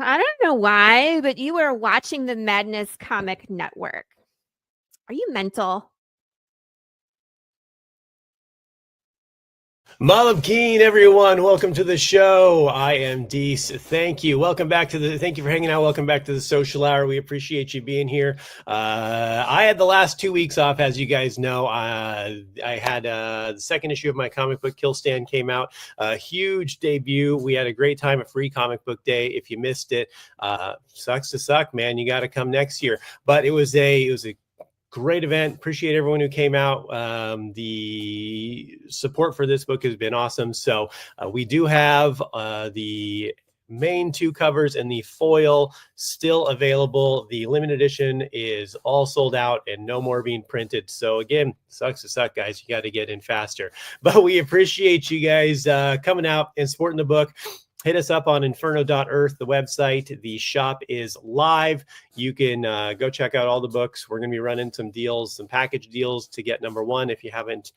I don't know why, but you are watching the Madness Comic Network. Are you mental? Malab Keen, everyone. Welcome to the show. I am Deece. Thank you. Thank you for hanging out. Welcome back to the social hour. We appreciate you being here. I had the last 2 weeks off, as you guys know. I had the second issue of my comic book, Kill Stand, came out. A huge debut. We had a great time at Free Comic Book Day. If you missed it, sucks to suck, man. You got to come next year. But it was a great event. Appreciate everyone who came out. The support for this book has been awesome. So we do have the main two covers and the foil still available. The limited edition is all sold out and no more being printed. So again, sucks to suck, guys. You got to get in faster. But we appreciate you guys coming out and supporting the book. Hit us up on inferno.earth, the website. The shop is live. You can go check out all the books. We're going to be running some deals, some package deals to get number one. If you haven't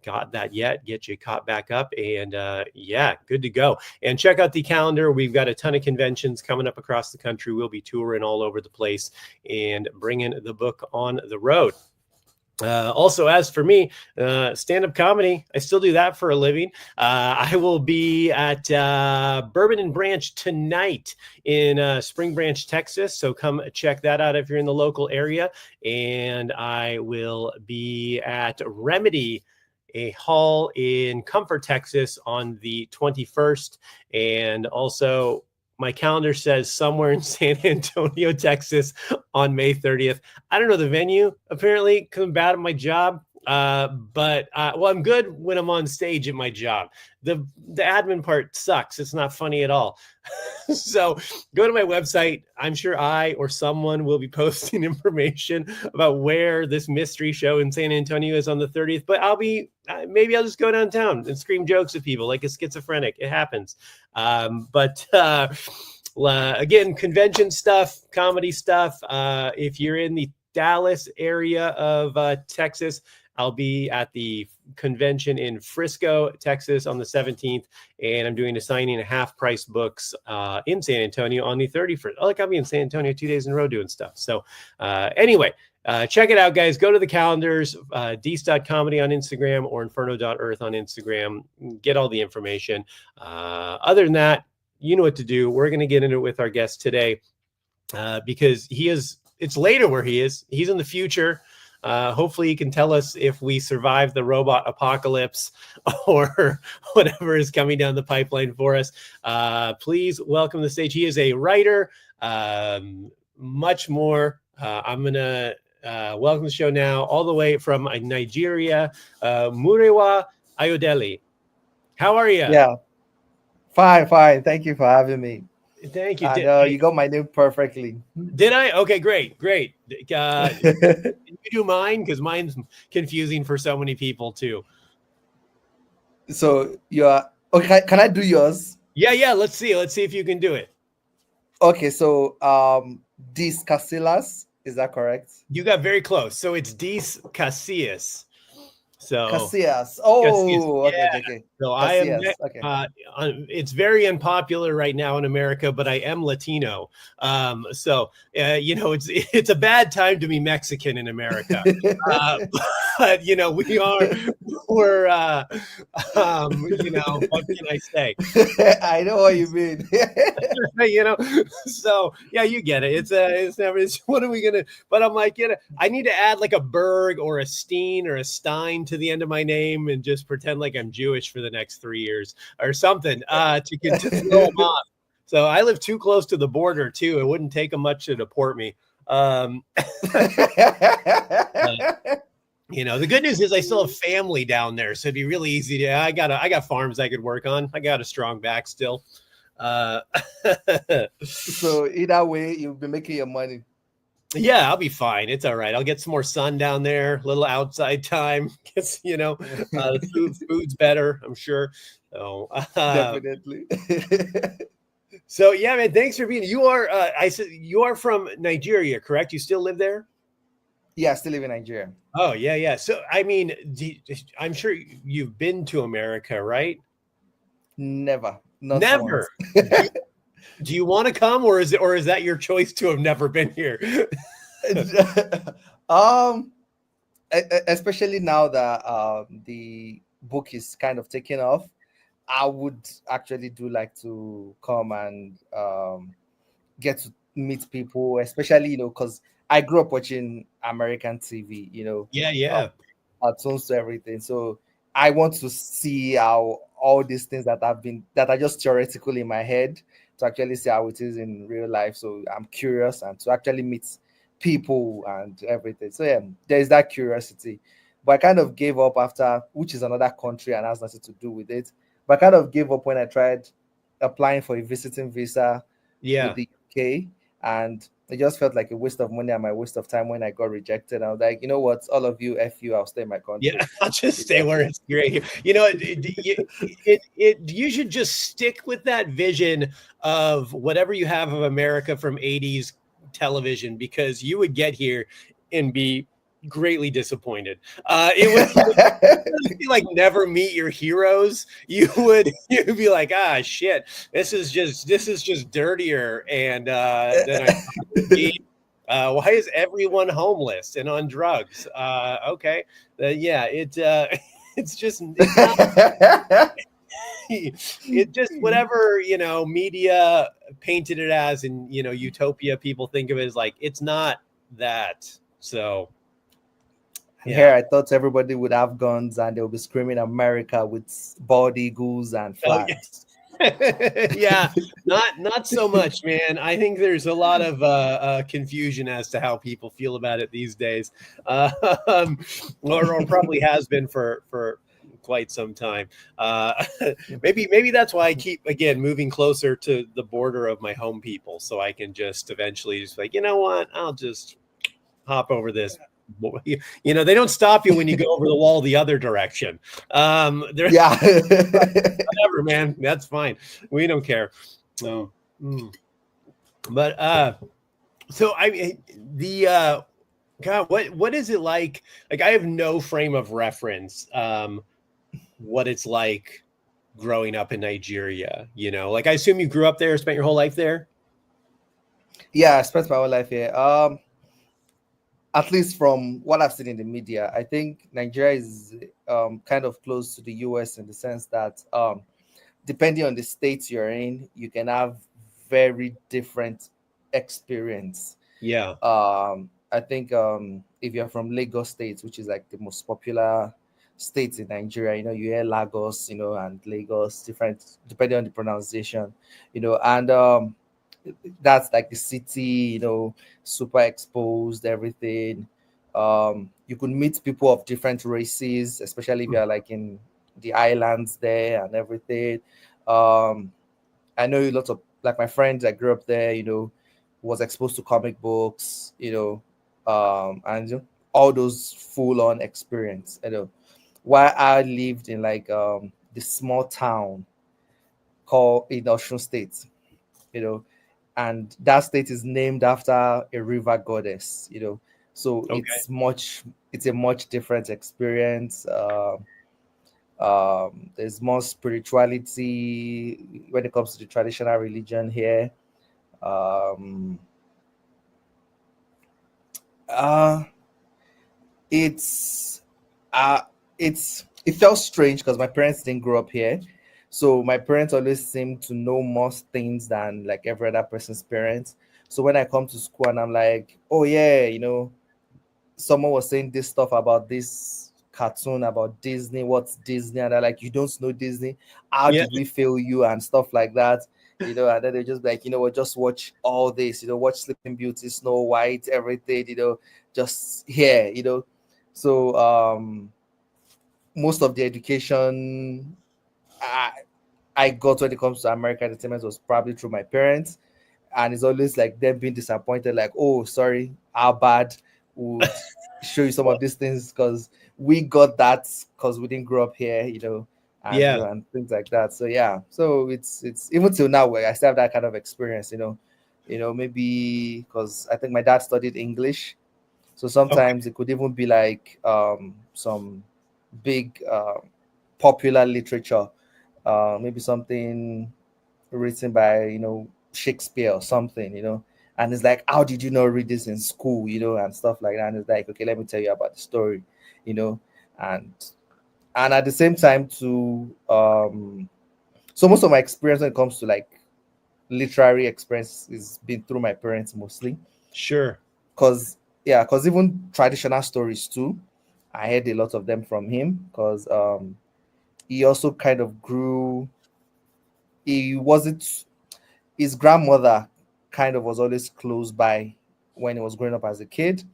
got that yet, get you caught back up. And yeah, good to go. And check out the calendar. We've got a ton of conventions coming up across the country. We'll be touring all over the place and bringing the book on the road. Also, as for me, stand-up comedy, I still do that for a living. I will be at Bourbon and Branch tonight in Spring Branch, Texas. So come check that out if you're in the local area. And I will be at Remedy, a hall in Comfort, Texas on the 21st. And also, my calendar says somewhere in San Antonio, Texas on May 30th. I don't know the venue, apparently, because I'm bad at my job. But I'm good when I'm on stage at my job. The admin part sucks. It's not funny at all. So go to my website. I'm sure I or someone will be posting information about where this mystery show in San Antonio is on the 30th. But maybe I'll just go downtown and scream jokes at people like a schizophrenic. It happens. Again, convention stuff, comedy stuff. If you're in the Dallas area of Texas, I'll be at the convention in Frisco, Texas on the 17th, and I'm doing a signing of half-price books in San Antonio on the 31st. I'll be in San Antonio 2 days in a row doing stuff. So anyway, check it out, guys. Go to the calendars, deece.comedy on Instagram or inferno.earth on Instagram. Get all the information. Other than that, you know what to do. We're going to get into it with our guest today because it's later where he is. He's in the future. Hopefully he can tell us if we survive the robot apocalypse or whatever is coming down the pipeline for us. Please welcome to the stage. He is a writer, much more. I'm going to welcome the show now all the way from Nigeria, Murewa Ayodele. How are you? Yeah, fine. Thank you for having me. Thank you. You got my name perfectly. Did I? Okay, great. Did you do mine? Because mine's confusing for so many people too. So you're okay. Can I do yours? Yeah. Let's see if you can do it. Okay, so Deece Casillas, is that correct? You got very close. So it's Deece Casillas. So Casillas. Oh, Casillas. Yeah. Okay. So Casillas. I am. It's very unpopular right now in America, but I am Latino. It's a bad time to be Mexican in America. But we're what can I say? I know what you mean. So yeah, you get it. It's what are we gonna? But I'm like, I need to add like a Berg or a Steen or a Stein to the end of my name and just pretend like I'm Jewish for the next 3 years or something to throw them off. So I live too close to the border too. It wouldn't take them much to deport me. The good news is I still have family down there, so it'd be really easy to. I got farms I could work on. I got a strong back still. So either way, you'll be making your money. Yeah, I'll be fine. It's all right. I'll get some more sun down there, a little outside time. The food's better, I'm sure. So definitely. So yeah, man, thanks for being. You are. I said you are from Nigeria, correct? You still live there? Yeah, I still live in Nigeria. Oh yeah. So I mean, I'm sure you've been to America, right? Never. Never. Do you want to come, or is that your choice to have never been here? um, especially now that the book is kind of taking off, I would actually do like to come and get to meet people, especially because I grew up watching American TV, Yeah, uh, yeah. cartoons to everything. So I want to see how all these things that are just theoretical in my head to actually see how it is in real life. So I'm curious and to actually meet people and everything. So yeah, there is that curiosity. But I kind of gave up after, which is another country and has nothing to do with it. But I kind of gave up when I tried applying for a visiting visa with Yeah. the UK, and it just felt like a waste of money and my waste of time when I got rejected. I was like, you know what, all of you, F you, I'll stay in my Yeah, country. I'll just stay where it's great here. You should just stick with that vision of whatever you have of America from 80s television, because you would get here and be greatly disappointed. You would be like never meet your heroes. You'd be like, ah, shit, this is just dirtier and than I thought it would be. Why is everyone homeless and on drugs? Okay, yeah, it's not it just whatever media painted it as, and utopia people think of it as, like, it's not that. So And here yeah. I thought everybody would have guns and they'll be screaming America with bald eagles and Oh yeah. flags. Yeah, not so much, man. I think there's a lot of confusion as to how people feel about it these days, um, or probably has been for quite some time. Uh, maybe that's why I keep, again, moving closer to the border of my home people, so I can just eventually just like, you know what, I'll just hop over this. They don't stop you when you go over the wall the other direction. They're Yeah. whatever, man. That's fine. We don't care. So, but so the God, what is it like? Like, I have no frame of reference. What it's like growing up in Nigeria. Like, I assume you grew up there, spent your whole life there. Yeah, I spent my whole life here. At least from what I've seen in the media, I think Nigeria is kind of close to the US in the sense that depending on the state you're in, you can have very different experience. Yeah. I think if you're from Lagos State, which is like the most popular state in Nigeria, you hear Lagos, and Lagos, different depending on the pronunciation, and that's like the city, super exposed, everything. You could meet people of different races, especially if you're like in the islands there and everything. Um, I know a lot of like my friends that grew up there, was exposed to comic books, and all those full on experience. While I lived in like this small town called in Osun State, you know, and that state is named after a river goddess, so Okay. it's a much different experience. There's more spirituality when it comes to the traditional religion here. Um, uh, it's uh, it felt strange because my parents didn't grow up here, so my parents always seem to know more things than like every other person's parents. So when I come to school and I'm like, oh yeah, someone was saying this stuff about this cartoon about Disney. What's Disney? And they're like, you don't know Disney? How Yeah. did we fail you? And stuff like that. And then they just be like, what, just watch all this, watch Sleeping Beauty, Snow White, everything, just here, So most of the education I, I got when it comes to American entertainment was probably through my parents, and it's always like them being disappointed, like, oh, sorry, our bad, would show you some of these things because we got that because we didn't grow up here, and Yeah. and things like that. So yeah, so it's even till now where I still have that kind of experience, maybe because I think my dad studied English, so Okay. sometimes it could even be like some big popular literature, maybe something written by Shakespeare or something, and it's like, how did you not read this in school, and stuff like that. And it's like, okay, let me tell you about the story, and at the same time too, so most of my experience when it comes to like literary experience is been through my parents mostly. Sure. Because even traditional stories too, I heard a lot of them from him, because he also kind of grew. He wasn't His grandmother kind of was always close by when he was growing up as a kid,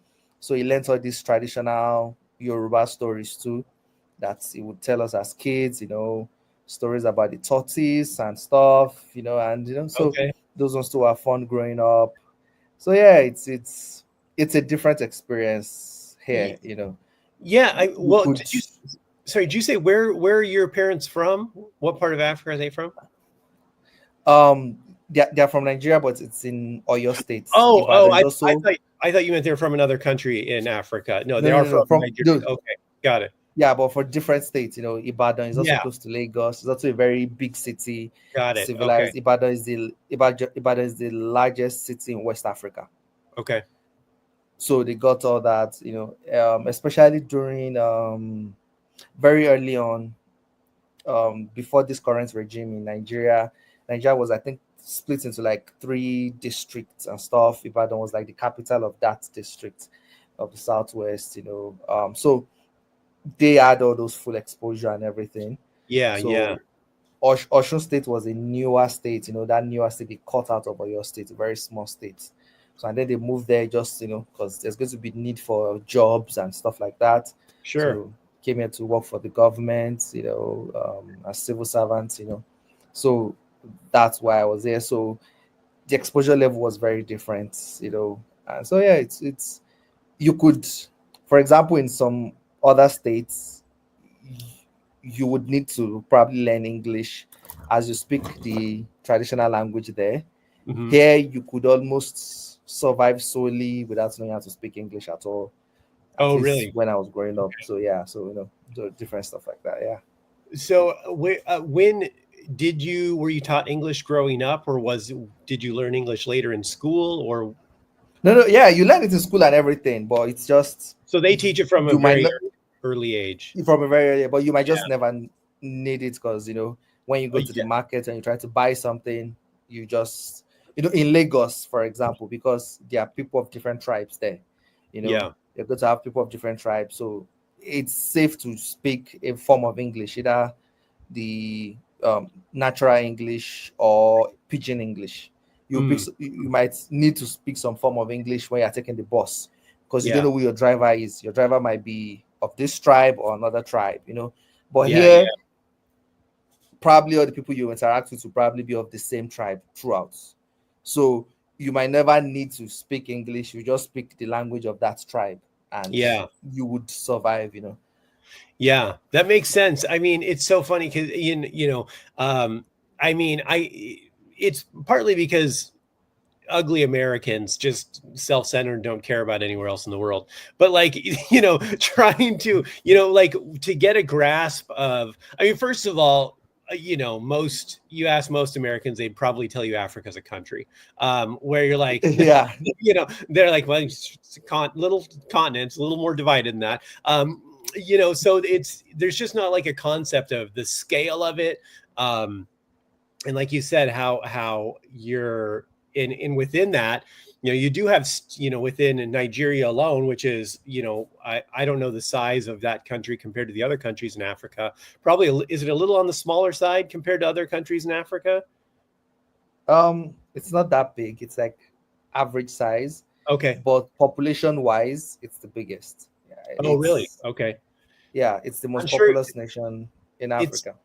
so he learned all these traditional Yoruba stories too, that he would tell us as kids, stories about the tortoise and stuff, and so Okay. those ones too are fun growing up. So yeah, it's a different experience here, Yeah. you Well, could. did you say where are your parents from? What part of Africa are they from? They're from Nigeria, but it's in Oyo State. Oh, Ibadan is I also. thought you meant they're from another country in Africa. No, No, they no, are no, no, from from Nigeria. no. Okay, got it. Yeah, but for different states, Ibadan is also Yeah, close to Lagos. It's also a very big city, got it. Okay, civilized. Ibadan is the largest city in West Africa. okay. So they got all that, especially during very early on, before this current regime in Nigeria. Nigeria was, I think, split into like three districts and stuff. Ibadan was like the capital of that district of the southwest. So they had all those full exposure and everything. Yeah, yeah, So Osun State was a newer state, that newer state they cut out of Oyo State, a very small state. So and then they moved there just, because there's going to be need for jobs and stuff like that. sure. So came here to work for the government, as civil servants, So that's why I was there. So the exposure level was very different, And so yeah, it's you could, for example, in some other states, you would need to probably learn English as you speak the traditional language there. Hmm. Here, you could almost survive solely without knowing how to speak English at all, at Oh, least really? when I was growing up. So, yeah, so, so different stuff like that. Yeah. So, when were you taught English growing up, or did you learn English later in school, or No, no, yeah, you learn it in school and everything, but it's just, so they teach it from a you might very not, early age? from a very early, but you might Yeah. just never need it, because when you go to the Yeah. market and you try to buy something, you just, in Lagos, for example, because there are people of different tribes there, Yeah. you're going to have people of different tribes, so it's safe to speak a form of English, either the natural English or pidgin English. Mm, You might need to speak some form of English when you're taking the bus, because you don't yeah. know who your driver is. Your driver might be of this tribe or another tribe, But Yeah. Yeah. here, probably all the people you interact with will probably be of the same tribe throughout. So you might never need to speak English. You just speak the language of that tribe, and Yeah. you would survive. Yeah, that makes sense. I mean, it's so funny because um, I mean, it's partly because ugly Americans just self-centered, don't care about anywhere else in the world. But like, trying to, like to get a grasp of, I mean, first of all, you ask most Americans, they'd probably tell you Africa's a country, where you're like, Yeah. they're like, well, it's little continents, a little more divided than that. So there's just not like a concept of the scale of it. And like you said, how you're in within that, you do have, within Nigeria alone, which is, I don't know the size of that country compared to the other countries in Africa. Probably, is it a little on the smaller side compared to other countries in Africa? It's not that big. It's like average size, Okay. but population wise, it's the biggest. Oh, really? Okay. It's the I'm most sure populous nation in it's, Africa.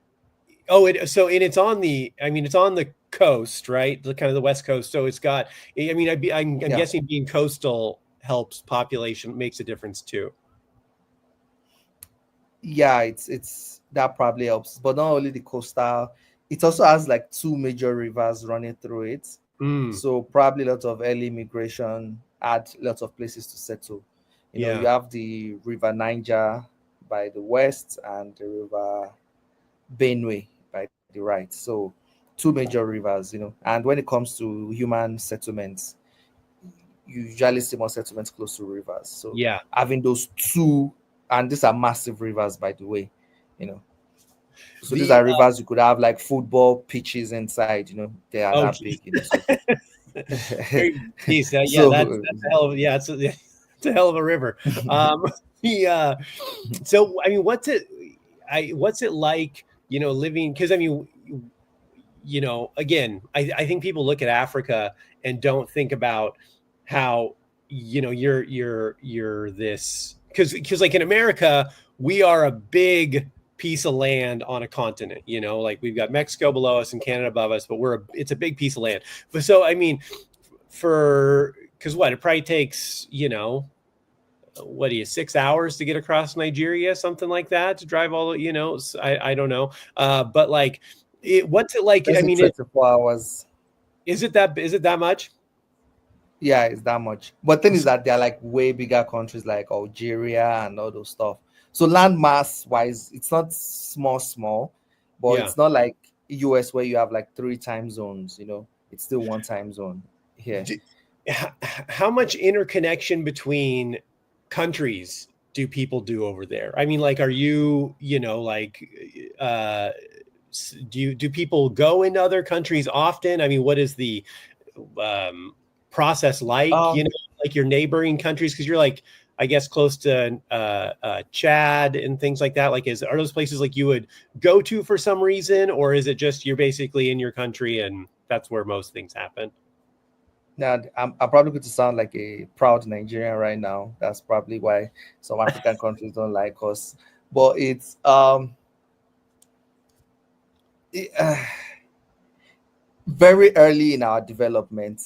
and it's on it's on the coast, right? The kind of the West Coast. So it's got, I mean, I'm Yeah. guessing being coastal helps population, makes a difference too. Yeah, it's that probably helps. But not only the coastal, it also has like two major rivers running through it. Mm, So probably lots of early immigration, add lots of places to settle. You yeah. have the River Niger by the west and the River Benue by the right. So two major rivers, and when it comes to human settlements, you usually see more settlements close to rivers. So Yeah. having those two, and these are massive rivers, by the way, you know. So these The are rivers you could have like football pitches inside, they are oh, that geez. big. So Very decent. Yeah, so that's a hell of it's a hell of a river. Yeah. So I mean, what's it like? Living because I mean, again, I think people look at Africa and don't think about how you're this because like in America we are a big piece of land on a continent, like we've got Mexico below us and Canada above us, but it's a big piece of land. But so I mean, because it probably takes what do you 6 hours to get across Nigeria, something like that, to drive all I don't know, but like what's it like? I that's mean, 24 hours. is it that much? Yeah, it's that much. But thing is that they're like way bigger countries like Algeria and all those stuff. So land mass wise, it's not small, but Yeah. it's not like US where you have like 3 time zones, it's still one time zone here. How much interconnection between countries do people do over there? I mean, like, are you, like, do people go into other countries often? I mean, what is the process like, like your neighboring countries? Because you're like, I guess, close to Chad and things like that. Like, are those places like you would go to for some reason, or is it just you're basically in your country and that's where most things happen? Now, I'm probably going to sound like a proud Nigerian right now. That's probably why some African countries don't like us. But it's very early in our development.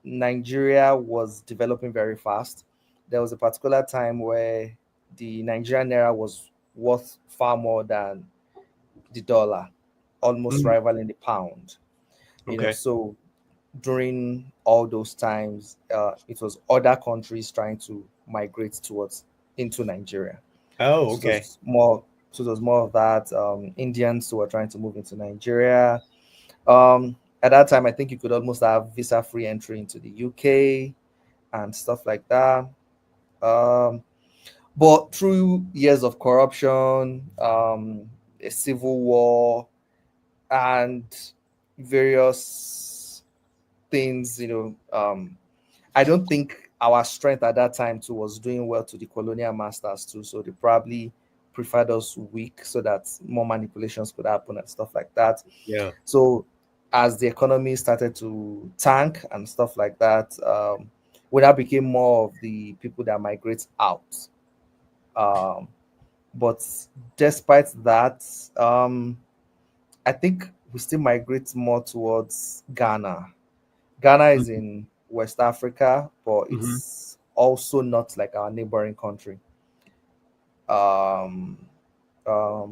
Nigeria was developing very fast. There was a particular time where the Nigerian naira was worth far more than the dollar, almost rivaling the pound. Okay. So during all those times, it was other countries trying to migrate towards into Nigeria. Oh, So okay. there's more of that. Indians who were trying to move into Nigeria. At that time, I think you could almost have visa-free entry into the UK and stuff like that. But through years of corruption, a civil war, and various things, I don't think our strength at that time too was doing well to the colonial masters too. So they probably preferred us weak so that more manipulations could happen and stuff like that. Yeah. So as the economy started to tank and stuff like that, we now became more of the people that migrate out. But despite that, I think we still migrate more towards Ghana. Ghana is in West Africa, but it's also not like our neighboring country. Um, I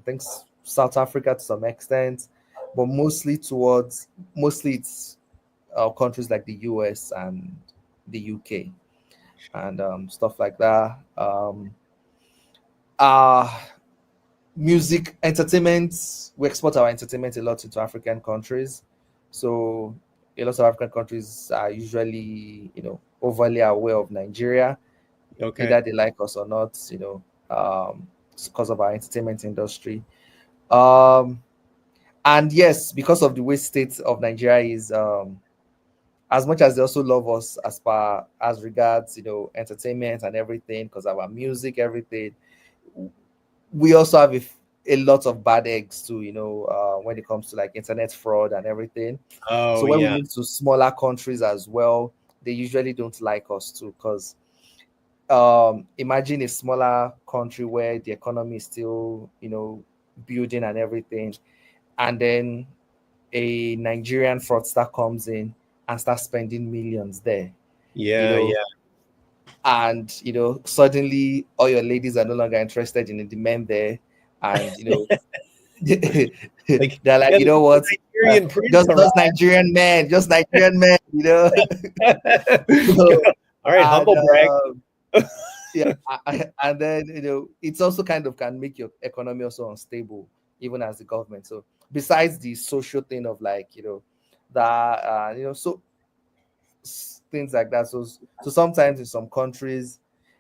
think South Africa to some extent, but mostly it's countries like the US and the UK and stuff like that. Uh Music, entertainment, we export our entertainment a lot into African countries. So a lot of African countries are usually, overly aware of Nigeria, Okay. either they like us or not, it's because of our entertainment industry. And yes, because of the way state of Nigeria is, as much as they also love us as regards, entertainment and everything, because of our music, everything, we also have a lot of bad eggs too, when it comes to like internet fraud and everything. Oh, So when we yeah. move to smaller countries as well, they usually don't like us too, because imagine a smaller country where the economy is still, building and everything, and then a Nigerian fraudster comes in and starts spending millions there, Yeah, yeah. and suddenly all your ladies are no longer interested in the men there, and Like, they're like, yeah, you know what, Nigerian prince just Nigerian men, just Nigerian men, So, all right, and, humble brag. yeah, and then it's also kind of can make your economy also unstable, even as the government. So, besides the social thing of like, that so things like that. So sometimes in some countries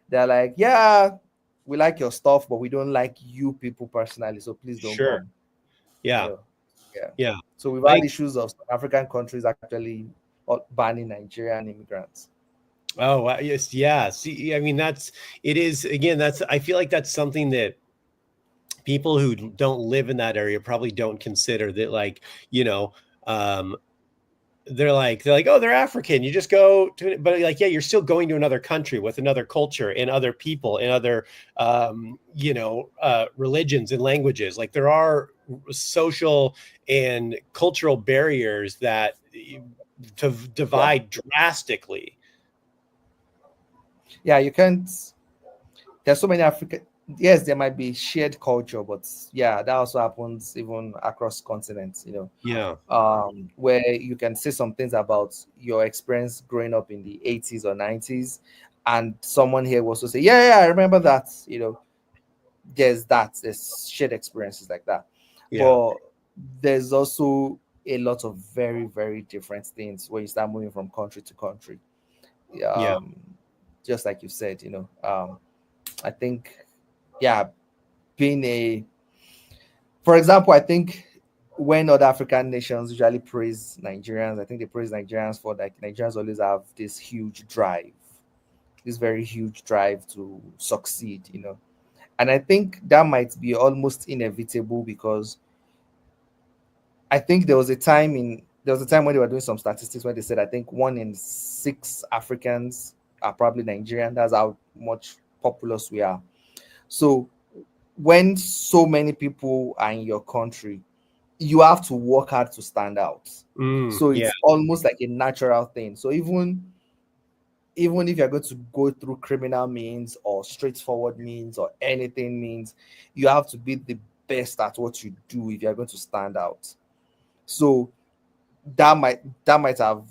they're like, yeah, we like your stuff, but we don't like you people personally, so please don't Sure. come. you Yeah. know yeah. Yeah. So we've I had issues of South African countries actually banning Nigerian immigrants. Oh, yes, yeah. See, I mean, it is again. I feel like that's something that people who don't live in that area probably don't consider that, like, you know, um, they're like, oh, they're African. You just go to, but like, yeah, you're still going to another country with another culture and other people and other, religions and languages. Like there are social and cultural barriers that to Yeah, divide drastically. yeah, you can't. There's so many African. Yes, there might be shared culture, but yeah, that also happens even across continents. Yeah. Where you can say some things about your experience growing up in the 80s or 90s, and someone here will also say, yeah, I remember that. There's shared experiences like that, Yeah. but there's also a lot of very, very different things when you start moving from country to country. Yeah. um just like you said, I think, yeah, being a for example, I think when other African nations usually praise Nigerians, I think they praise Nigerians for, like, Nigerians always have this huge drive, this very huge drive to succeed, and I think that might be almost inevitable, because I think there was a time when they were doing some statistics where they said, I think 1 in 6 Africans are probably Nigerian. That's how much populous we are. So when so many people are in your country, you have to work hard to stand out. So Yeah. it's almost like a natural thing. So even if you're going to go through criminal means or straightforward means or anything means, you have to be the best at what you do if you're going to stand out. So that might have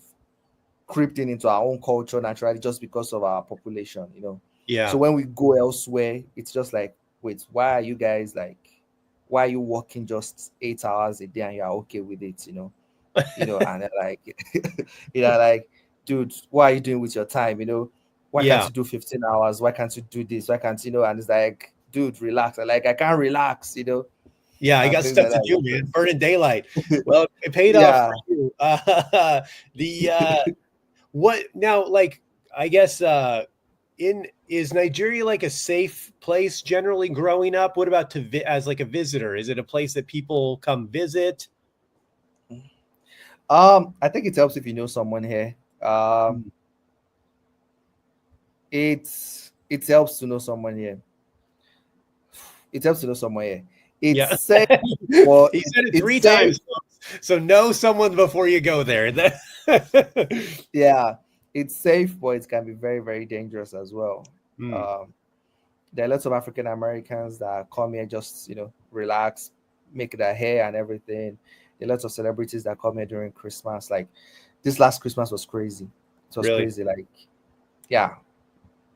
creeped into our own culture naturally, just because of our population. So Yeah. when we go elsewhere, it's just like, wait, why are you guys like, why are you working just 8 hours a day and you're okay with it? And they're like, like, dude, what are you doing with your time? Why can't Yeah. you do 15 hours? Why can't you do this? Why can't and it's like, dude, relax. I'm like, I can't relax, Yeah. I and got things stuff like to do, that. man. Burning daylight. Well, it paid off Yeah. for you. The what now? Like, I guess in is Nigeria like a safe place generally growing up? What about as like a visitor? Is it a place that people come visit? I think it helps if you know someone here. It helps to know someone here. It helps to know someone here. It's Yeah. safe, but He said it it's three safe. times, folks. So know someone before you go there. Yeah, it's safe, but it can be very, very dangerous as well. Hmm. Um, there are lots of African Americans that come here just, relax, make their hair and everything. There are lots of celebrities that come here during Christmas. Like this last Christmas was crazy. It was Really? crazy. Like, yeah,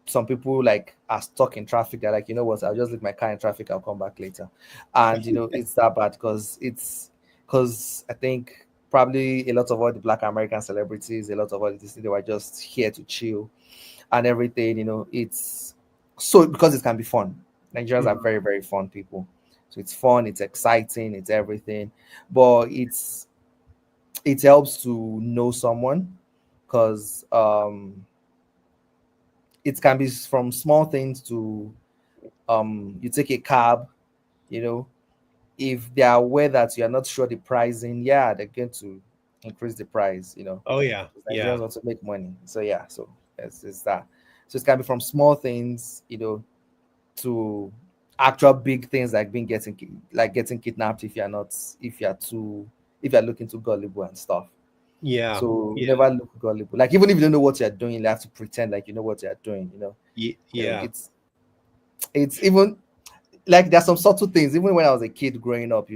some people like are stuck in traffic. They're like, you know what, I'll just leave my car in traffic, I'll come back later. And it's that bad, because I think probably a lot of all the Black American celebrities, a lot of all this, they were just here to chill and everything. It's so, because it can be fun. Nigerians are Mhm. very, very fun people. So it's fun, it's exciting, it's everything. But it helps to know someone, because it can be from small things to, you take a cab, you know if they are aware that you are not sure the pricing, yeah, they're going to increase the price. Oh yeah. Nigerians Yeah. want to make money, so yeah, so it's that. So it can be from small things, to actual big things, like getting kidnapped, if you're looking too gullible and stuff. Yeah. So you Yeah. never look gullible, like, even if you don't know what you're doing, you have to pretend like you know what you're doing. Yeah. It's even like, there's some subtle things, even when I was a kid growing up,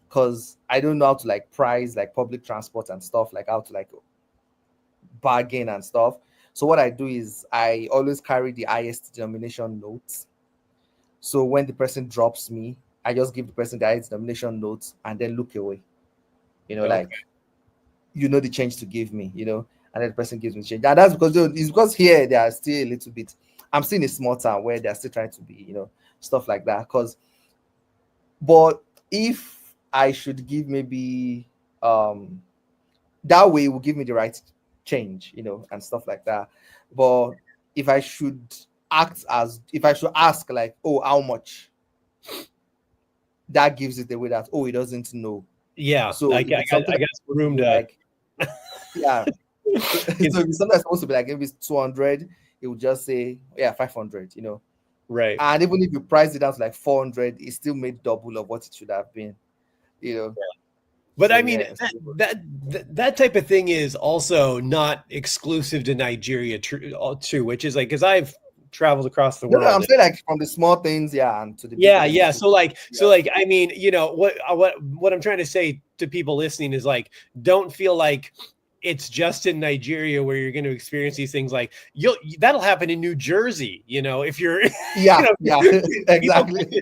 because I don't know how to like price like public transport and stuff, like how to like bargain and stuff. So what I do is I always carry the highest denomination notes. So when the person drops me, I just give the person the highest denomination notes and then look away. Okay. Like, the change to give me, and then the person gives me change. And that's because it's because here they are still a little bit. I'm seeing a small town where they're still trying to be, stuff like that. But if I should give maybe that way, it will give me the right change, and stuff like that. But if I should ask like, oh, how much, that gives it away that, oh, he doesn't know. Yeah, So I if it's something got that's supposed to room be to. like, yeah. So if it's something that's supposed to be like, if it's 200, it would just say, yeah, 500, Right. And even if you price it down to like 400, it still made double of what it should have been, But So, I mean, yeah. that type of thing is also not exclusive to Nigeria, too, which is like, because I've traveled across the No, world. I'm saying like from the small things, yeah, and to the big Yeah, things. yeah. too. So like, I mean, what I'm trying to say to people listening is like, don't feel like it's just in Nigeria where you're going to experience these things. Like that'll happen in New Jersey, if you're, Yeah, yeah, exactly.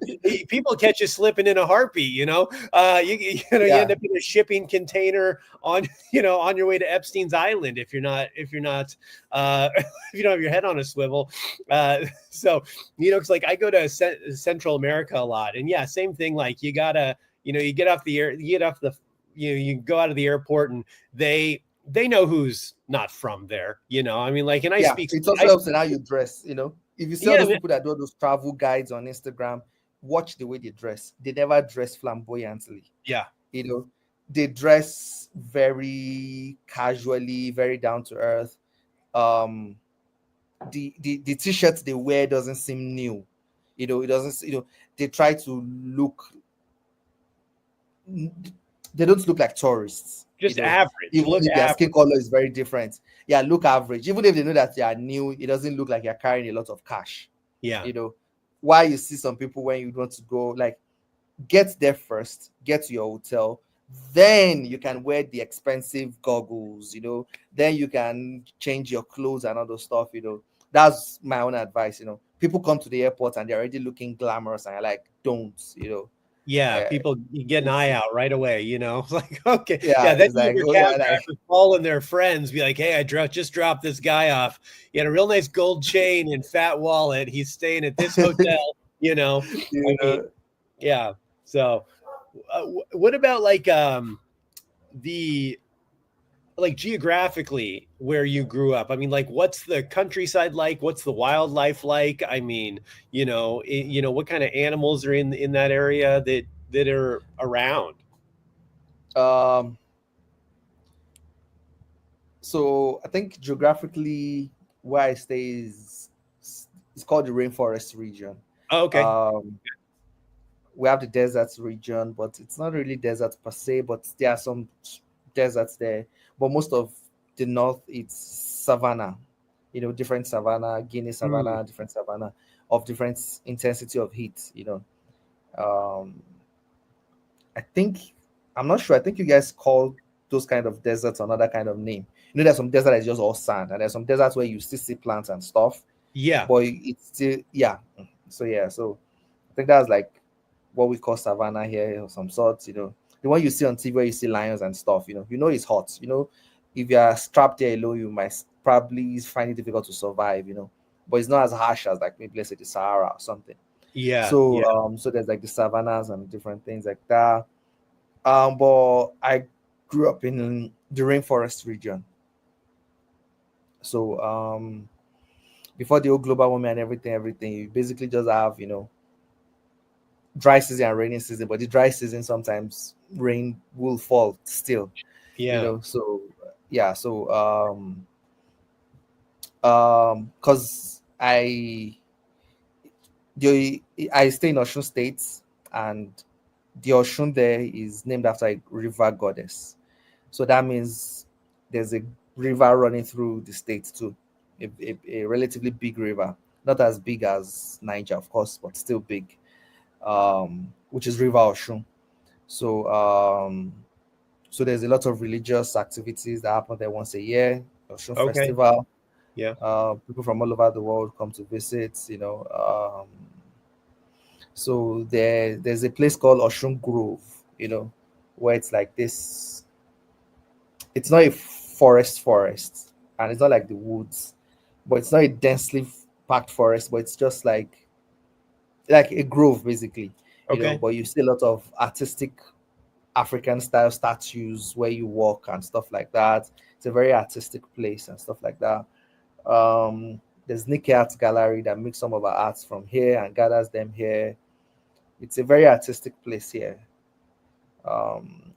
people catch you slipping in a heartbeat, you Yeah. end up in a shipping container on, on your way to Epstein's Island if you're not, if you don't have your head on a swivel. So, because like I go to Central America a lot, and yeah, same thing. Like you gotta, you get off the, you go out of the airport, and they know who's not from there. I mean, like, and It also helps in how you dress. If you see all Yeah, those people that do those travel guides on Instagram, watch the way they dress. They never dress flamboyantly. yeah, They dress very casually, very down to earth. The t-shirts they wear doesn't seem new. It doesn't. They try to look. They don't look like tourists. just average. Even Look if their average. skin color is very different. Yeah, look average. Even if they know that they are new, it doesn't look like you're carrying a lot of cash. Yeah, Why you see some people when you want to go, like, get there first, get to your hotel, then you can wear the expensive goggles, then you can change your clothes and all those stuff. That's my own advice. People come to the airport and they're already looking glamorous, and you're like, don't. yeah. People, you get an eye out right away. Like, okay, Yeah, Then it's like, your oh cab yeah, like, drivers calling their friends, be like, hey, I just dropped this guy off. He had a real nice gold chain and fat wallet. He's staying at this hotel. I mean, yeah. So, what about like the like geographically where you grew up? I mean, like, what's the countryside like? What's the wildlife like? I mean, what kind of animals are in that area that are around? So I think geographically where I stay is it's called the rainforest region. Oh, okay. We have the deserts region, but it's not really desert per se, but there are some deserts there. But most of the north, it's savanna, different savanna, Guinea savanna, different savanna of different intensity of heat. I'm not sure. I think you guys call those kind of deserts another kind of name. There's some desert that's just all sand, and there's some deserts where you still see plants and stuff. Yeah. But it's still, yeah. So I think that's like what we call savannah here of some sorts. The one you see on TV where you see lions and stuff. It's hot. If you are strapped there alone, you might probably find it difficult to survive. But it's not as harsh as like maybe let's say the Sahara or something. Yeah. So there's like the savannas and different things like that. But I grew up in the rainforest region. So before the whole global warming and everything, you basically just have, dry season and rainy season. But the dry season sometimes rain will fall still. Yeah. So yeah, so because I stay in Osun State, and the Osun there is named after a river goddess. So that means there's a river running through the state too, a relatively big river, not as big as Niger, of course, but still big, which is River Osun. So there's a lot of religious activities that happen there once a year. Osun Festival. Yeah. People from all over the world come to visit. So there's a place called Ocean Grove, you know, where it's like this. It's not a forest, and it's not like the woods, but it's not a densely packed forest, but it's just like a grove basically, you know. Okay. But you see a lot of artistic African style statues where you walk and stuff like that. It's a very artistic place and stuff like that. There's Nikkei Art Gallery that makes some of our arts from here and gathers them here. It's a very artistic place here.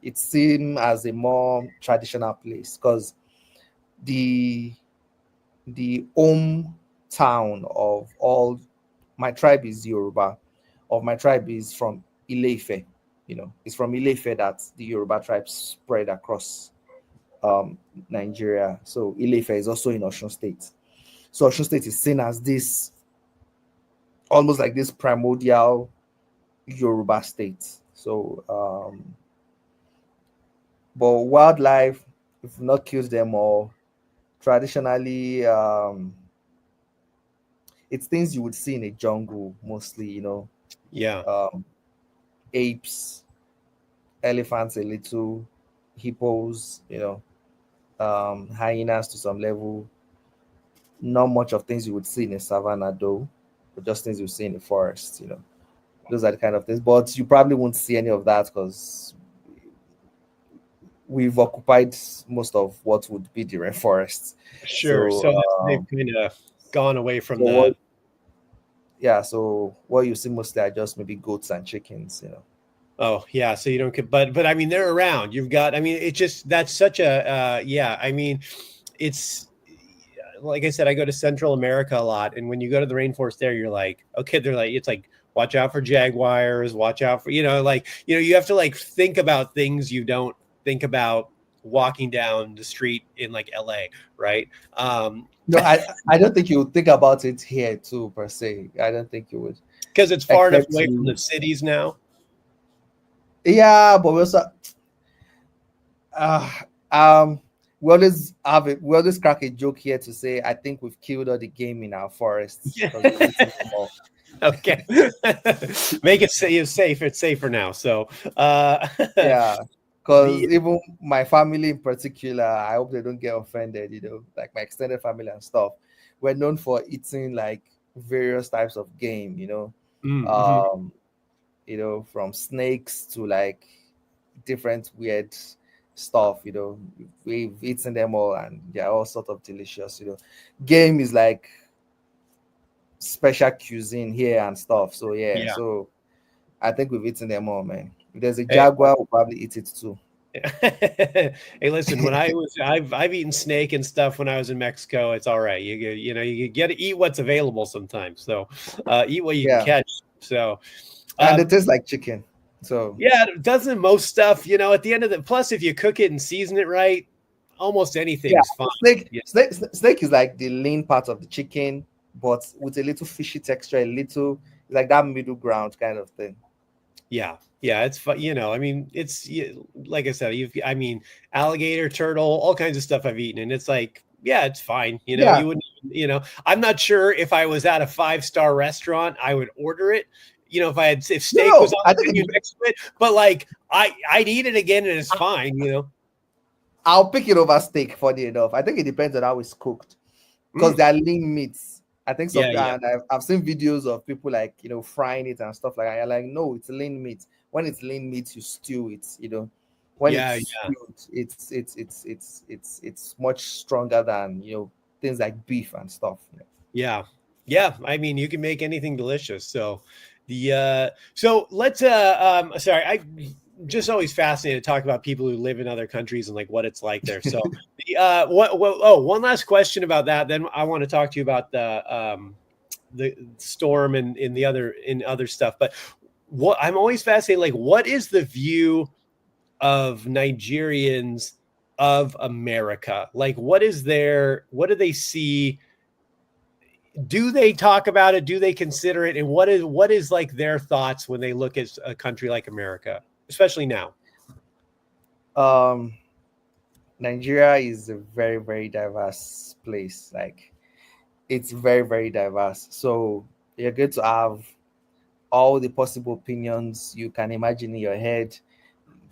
It's seen as a more traditional place because the the hometown of all my tribe is Yoruba. Of my tribe is from Ileife. You know, it's from Ileife that the Yoruba tribe spread across um, Nigeria. So Ileife is also in Osun State. So Osun State is seen as this almost like this primordial Yoruba state. So, but wildlife, if not killed them all, traditionally, it's things you would see in a jungle mostly. You know, Yeah. um, apes, elephants, a little, hippos. You know, hyenas to some level. Not much of things you would see in a savannah though, but just things you see in the forest. You know, those are the kind of things. But you probably won't see any of that because we've occupied most of what would be the rainforest. Sure. So, So they've kind of gone away from so what? the. Yeah. So what you see mostly are just maybe goats and chickens. You know. Oh yeah, so you don't get, but I mean they're around. You've got, I mean, it just that's such a yeah. I mean, it's like I said, I go to Central America a lot, and when you go to the rainforest there, you're like, okay, they're like, it's like watch out for jaguars, watch out for like you have to like think about things you don't think about walking down the street in like LA, right? No, I don't think you would think about it here too per se. I don't think you would, Because it's far enough except away from the you. cities now. Yeah, but we also uh, um we always crack a joke here to say I think we've killed all the game in our forests Yeah. because we've eaten them all. Okay. Make it safe. It's safer now. So, Yeah, the because even my family in particular, I hope they don't get offended. You know, like my extended family and stuff, we're known for eating like various types of game. mm-hmm. Um, from snakes to like different weird stuff. We've eaten them all, and they're all sort of delicious. Game is like special cuisine here and stuff. So yeah, Yeah. so I think we've eaten them all, man. If there's a Hey, jaguar, we'll probably eat it too. hey, listen. I've eaten snake and stuff when I was in Mexico. It's all right. You get to eat what's available sometimes. So, eat what you can Yeah, catch. So, and um, it tastes like chicken. So yeah, doesn't most stuff. At the end of the plus, if you cook it and season it right, almost yeah, anything's fine. Yeah. snake is like the lean part of the chicken, but with a little fishy texture, a little like that middle ground kind of thing. Yeah, it's fun. I mean, like I said, I mean, alligator, turtle, all kinds of stuff I've eaten, and it's like, yeah, it's fine. Yeah, You wouldn't, I'm not sure if I was at a 5-star restaurant, I would order it. If steak was no, on I the think menu next to it, but like I'd eat it again and it's fine. I'll pick it over steak. Funny enough, I think it depends on how it's cooked because Mm, they are lean meats. I think some, yeah, yeah, and I've seen videos of people like frying it and stuff like that. You're like, no, it's lean meat. When it's lean meat, you stew it. When yeah, it's yeah, stewed, it's much stronger than things like beef and stuff. yeah, yeah. I mean, you can make anything delicious. So so let's sorry, I just always fascinated to talk about people who live in other countries and like what it's like there. So one last question about that. Then I want to talk to you about the storm and in other stuff. But what I'm always fascinated, like, what is the view of Nigerians of America? Like, what do they see? Do they talk about it? Do they consider it? And what is like their thoughts when they look at a country like America, especially now? Um, Nigeria is a very, very diverse place. Like it's very, very diverse. So you're going to have all the possible opinions you can imagine in your head.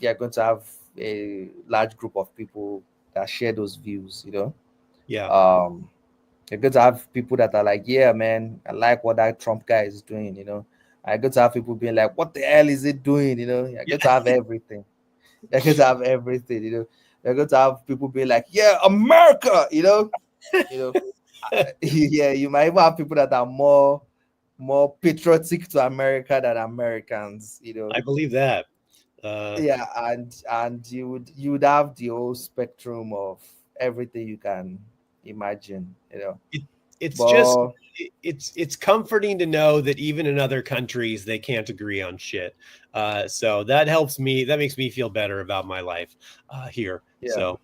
You're going to have a large group of people that share those views, Yeah. You're going to have people that are like, yeah, man, I like what that Trump guy is doing, I going to have people being like, what the hell is it doing? You're going to have everything. You're going to have everything, You're going to have people being like, yeah, America, you know, yeah, you might even have people that are more patriotic to America than Americans, I believe that. Yeah, and you would have the whole spectrum of everything you can imagine, it, it's just But it's comforting to know that even in other countries they can't agree on shit. So that helps me. That makes me feel better about my life here. yeah, So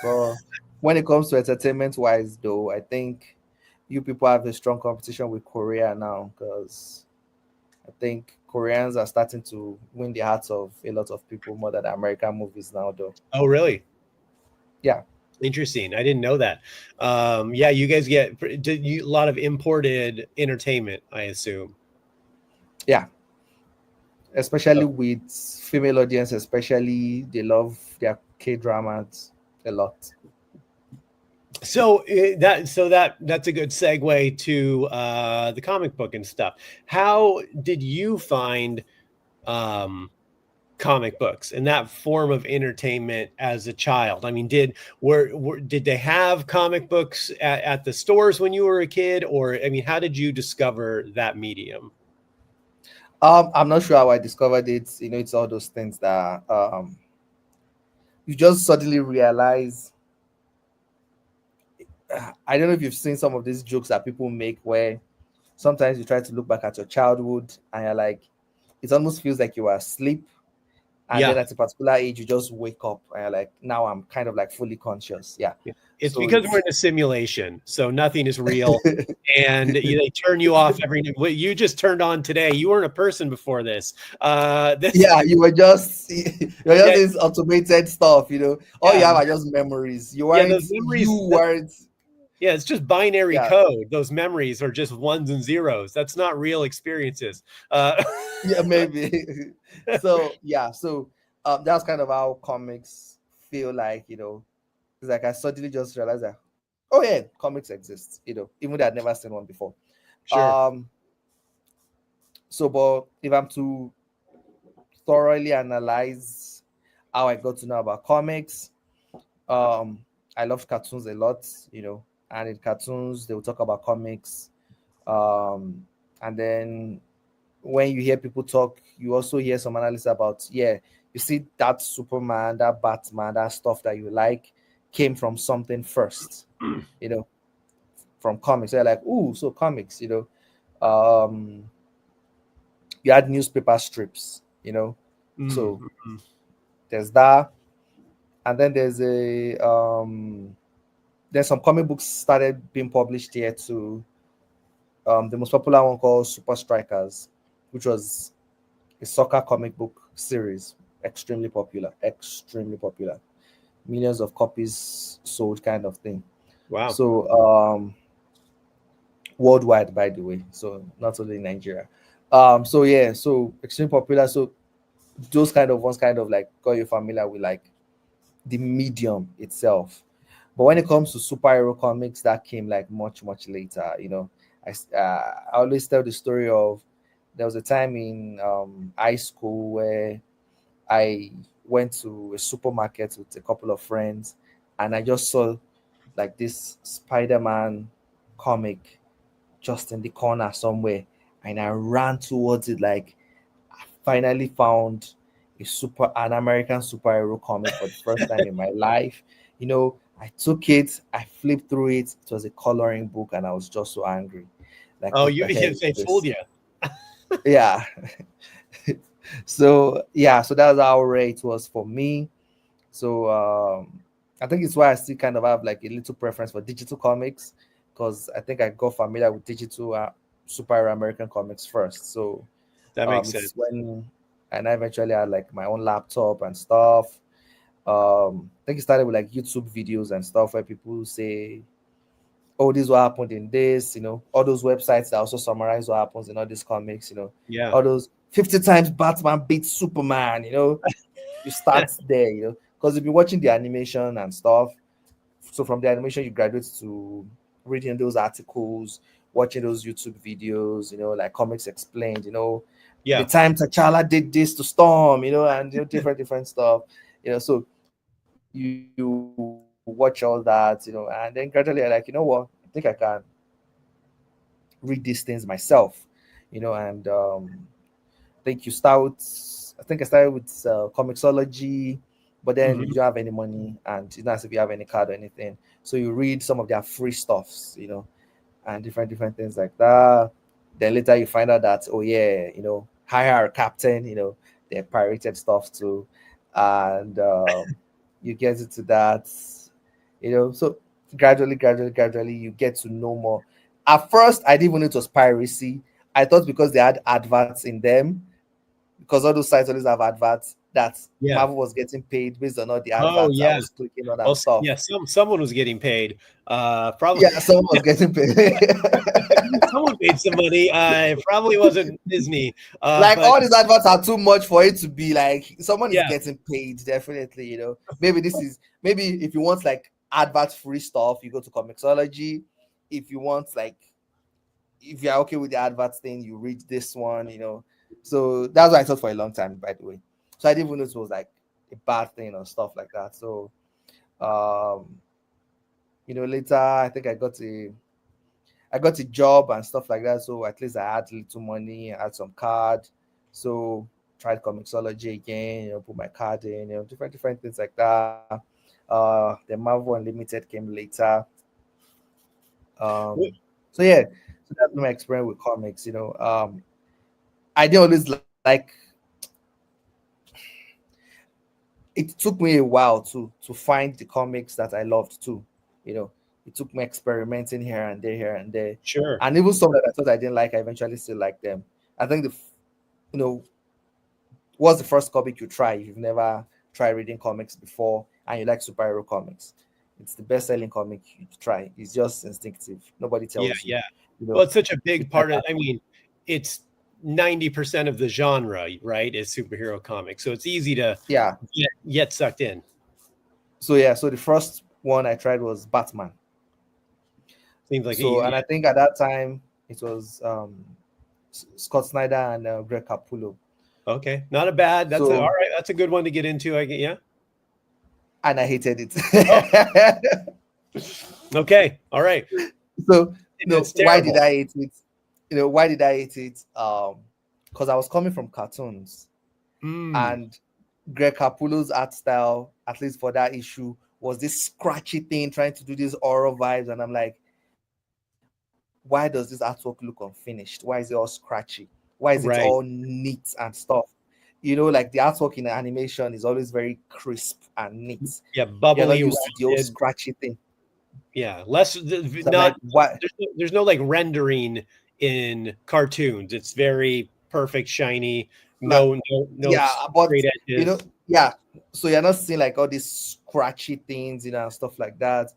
but when it comes to entertainment wise, though, I think you people have a strong competition with Korea now, because I think Koreans are starting to win the hearts of a lot of people more than American movies now, though. oh, really? Yeah, Interesting. I didn't know that. Yeah, you guys get a lot of imported entertainment, I assume. yeah, especially Oh. with female audience, especially they love their K dramas a lot. So that's a good segue to the comic book and stuff. How did you find um, comic books and that form of entertainment as a child? I mean, did they have comic books at the stores when you were a kid, or I mean, how did you discover that medium? I'm not sure how I discovered it. It's all those things that you just suddenly realize. I don't know if you've seen some of these jokes that people make where sometimes you try to look back at your childhood and you're like, it almost feels like you were asleep. And then Yeah. at a particular age, you just wake up and you're like, now I'm kind of like fully conscious. Yeah. Yeah. It's So because we're it's in a simulation, so nothing is real, and they turn you off every. What you just turned on today, you weren't a person before this. This, yeah, you were just you're just yeah, this automated stuff, All you yeah, have are just memories. You yeah. weren't Those you memories. weren't Yeah, it's just binary yeah, code. Those memories are just ones and zeros. That's not real experiences. yeah, maybe. So yeah, so that's kind of how comics feel like, it's like I suddenly just realized that, oh yeah, comics exist, even though I'd never seen one before. Sure. Um, so but if I'm to thoroughly analyze how I got to know about comics, I love cartoons a lot, and in cartoons they will talk about comics. And then when you hear people talk, you also hear some analysis about, yeah, you see that Superman, that Batman, that stuff that you like came from something first, you know, from comics. They're like, ooh, so comics, Um, you had newspaper strips, So Mm-hmm. there's that, and then there's some comic books started being published here too. The most popular one called Super Strikers, which was a soccer comic book series, extremely popular, millions of copies sold, kind of thing. Wow. So worldwide, by the way, so not only in Nigeria. So yeah, so extremely popular. So those kind of ones kind of like got you familiar with like the medium itself. But when it comes to superhero comics, that came like much later. I always tell the story of, there was a time in high school where I went to a supermarket with a couple of friends, and I just saw like this Spider-Man comic just in the corner somewhere, and I ran towards it like I finally found an American superhero comic for the first time in my life. I took it, I flipped through it. It was a coloring book, and I was just so angry. Like, Oh, what the hell is they fooled this? you. Yeah. So yeah, so that's how rare it was for me. So I think it's why I still kind of have like a little preference for digital comics, because I think I got familiar with digital superhero American comics first. So That makes it's sense. when and I eventually had like my own laptop and stuff. I think it started with like YouTube videos and stuff where people say oh, this what happened in this, all those websites that also summarize what happens in all these comics, Yeah. all those 50 times Batman beats Superman, you start there, because you've been watching the animation and stuff. So from the animation, you graduate to reading those articles, watching those YouTube videos, like Comics Explained, the Yeah. time T'Challa did this to Storm, and different stuff, so you watch all that, and then gradually you're like, you know what, I think I can read these things myself, and think you start I think I started with comicsology, but then Hmm. you don't have any money and it's not as if you have any card or anything. So you read some of their free stuffs, and different things like that. Then later you find out that, oh yeah, hire a captain, they're pirated stuff too. And you get into that, so gradually you get to know more. At first I didn't even know it was piracy. I thought because they had adverts in them, because all those sites always have adverts, that Yeah. Marvel was getting paid based on all the Oh, adverts I yeah. was clicking on Well, and stuff. yeah. Someone was getting paid. Probably Yeah, someone was getting paid. someone paid some money. It probably wasn't Disney. Like But all these adverts are too much for it to be like someone is yeah, getting paid, definitely, maybe if you want like advert free stuff, you go to Comixology. If you want like if you're okay with the adverts thing, you read this one, So that's what I thought for a long time, by the way. So I didn't even know it was like a bad thing or stuff like that. So um, later I think I got a job and stuff like that. So at least I had little money, I had some card. So tried Comixology again, put my card in, different things like that. The Marvel Unlimited came later. Wh- So yeah, so that's my experience with comics. I didn't always like. It took me a while to find the comics that I loved too. It took me experimenting here and there, sure. and even some that I thought I didn't like, I eventually still like them. I think you know, what's the first comic you try if you've never tried reading comics before and you like superhero comics? It's the best-selling comic you try. It's just instinctive. Nobody Yeah, tells you. yeah. You Well, know, it's such a big it's like part of. I mean, it's 90% of the genre, right? Is superhero comics, so it's easy to yeah. get sucked in. So yeah, so the first one I tried was Batman. Seems like So easy. and I think at that time it was Scott Snyder and Greg Capullo. Okay, not a bad. That's all So right. That's a good one to get into. I get. Yeah. and I hated Oh, it. okay. All right. So It's why did terrible. I hate it? Why did I hate it? Because I was coming from cartoons, Mm, and Greg Capullo's art style, at least for that issue, was this scratchy thing trying to do these horror vibes, and I'm like, why does this artwork look unfinished? Why is it all scratchy? Why is it all right. neat and stuff? Like the artwork in the animation is always very crisp and neat. Yeah, You're not bubbly, used to the old rounded. scratchy thing. Yeah, less So I'm not. like, why? There's no like rendering in cartoons. It's very perfect, shiny. Like, No yeah, but straight edges. yeah. So you're not seeing like all these scratchy things, and stuff like that.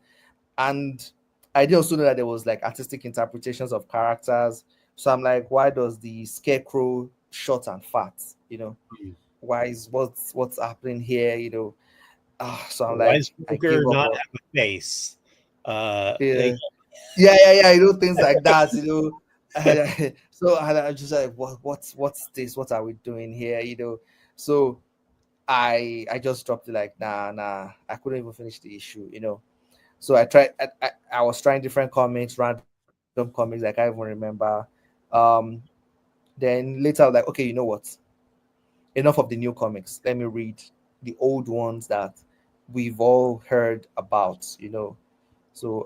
And I did also know that there was like artistic interpretations of characters. So I'm like, why does the scarecrow short and fat? Mm. Why is what's happening here? So I'm Why does like, I Joker gave up not on. have a face? Yeah, yeah. Things like that. So and I'm just like, what's this? What are we doing here? So I just dropped it like, nah. I couldn't even finish the issue. So I tried. I was trying different comics, random comics. Like, I can't even remember. Um, then later I was like, okay, you know what? Enough of the new comics. Let me read the old ones that we've all heard about. So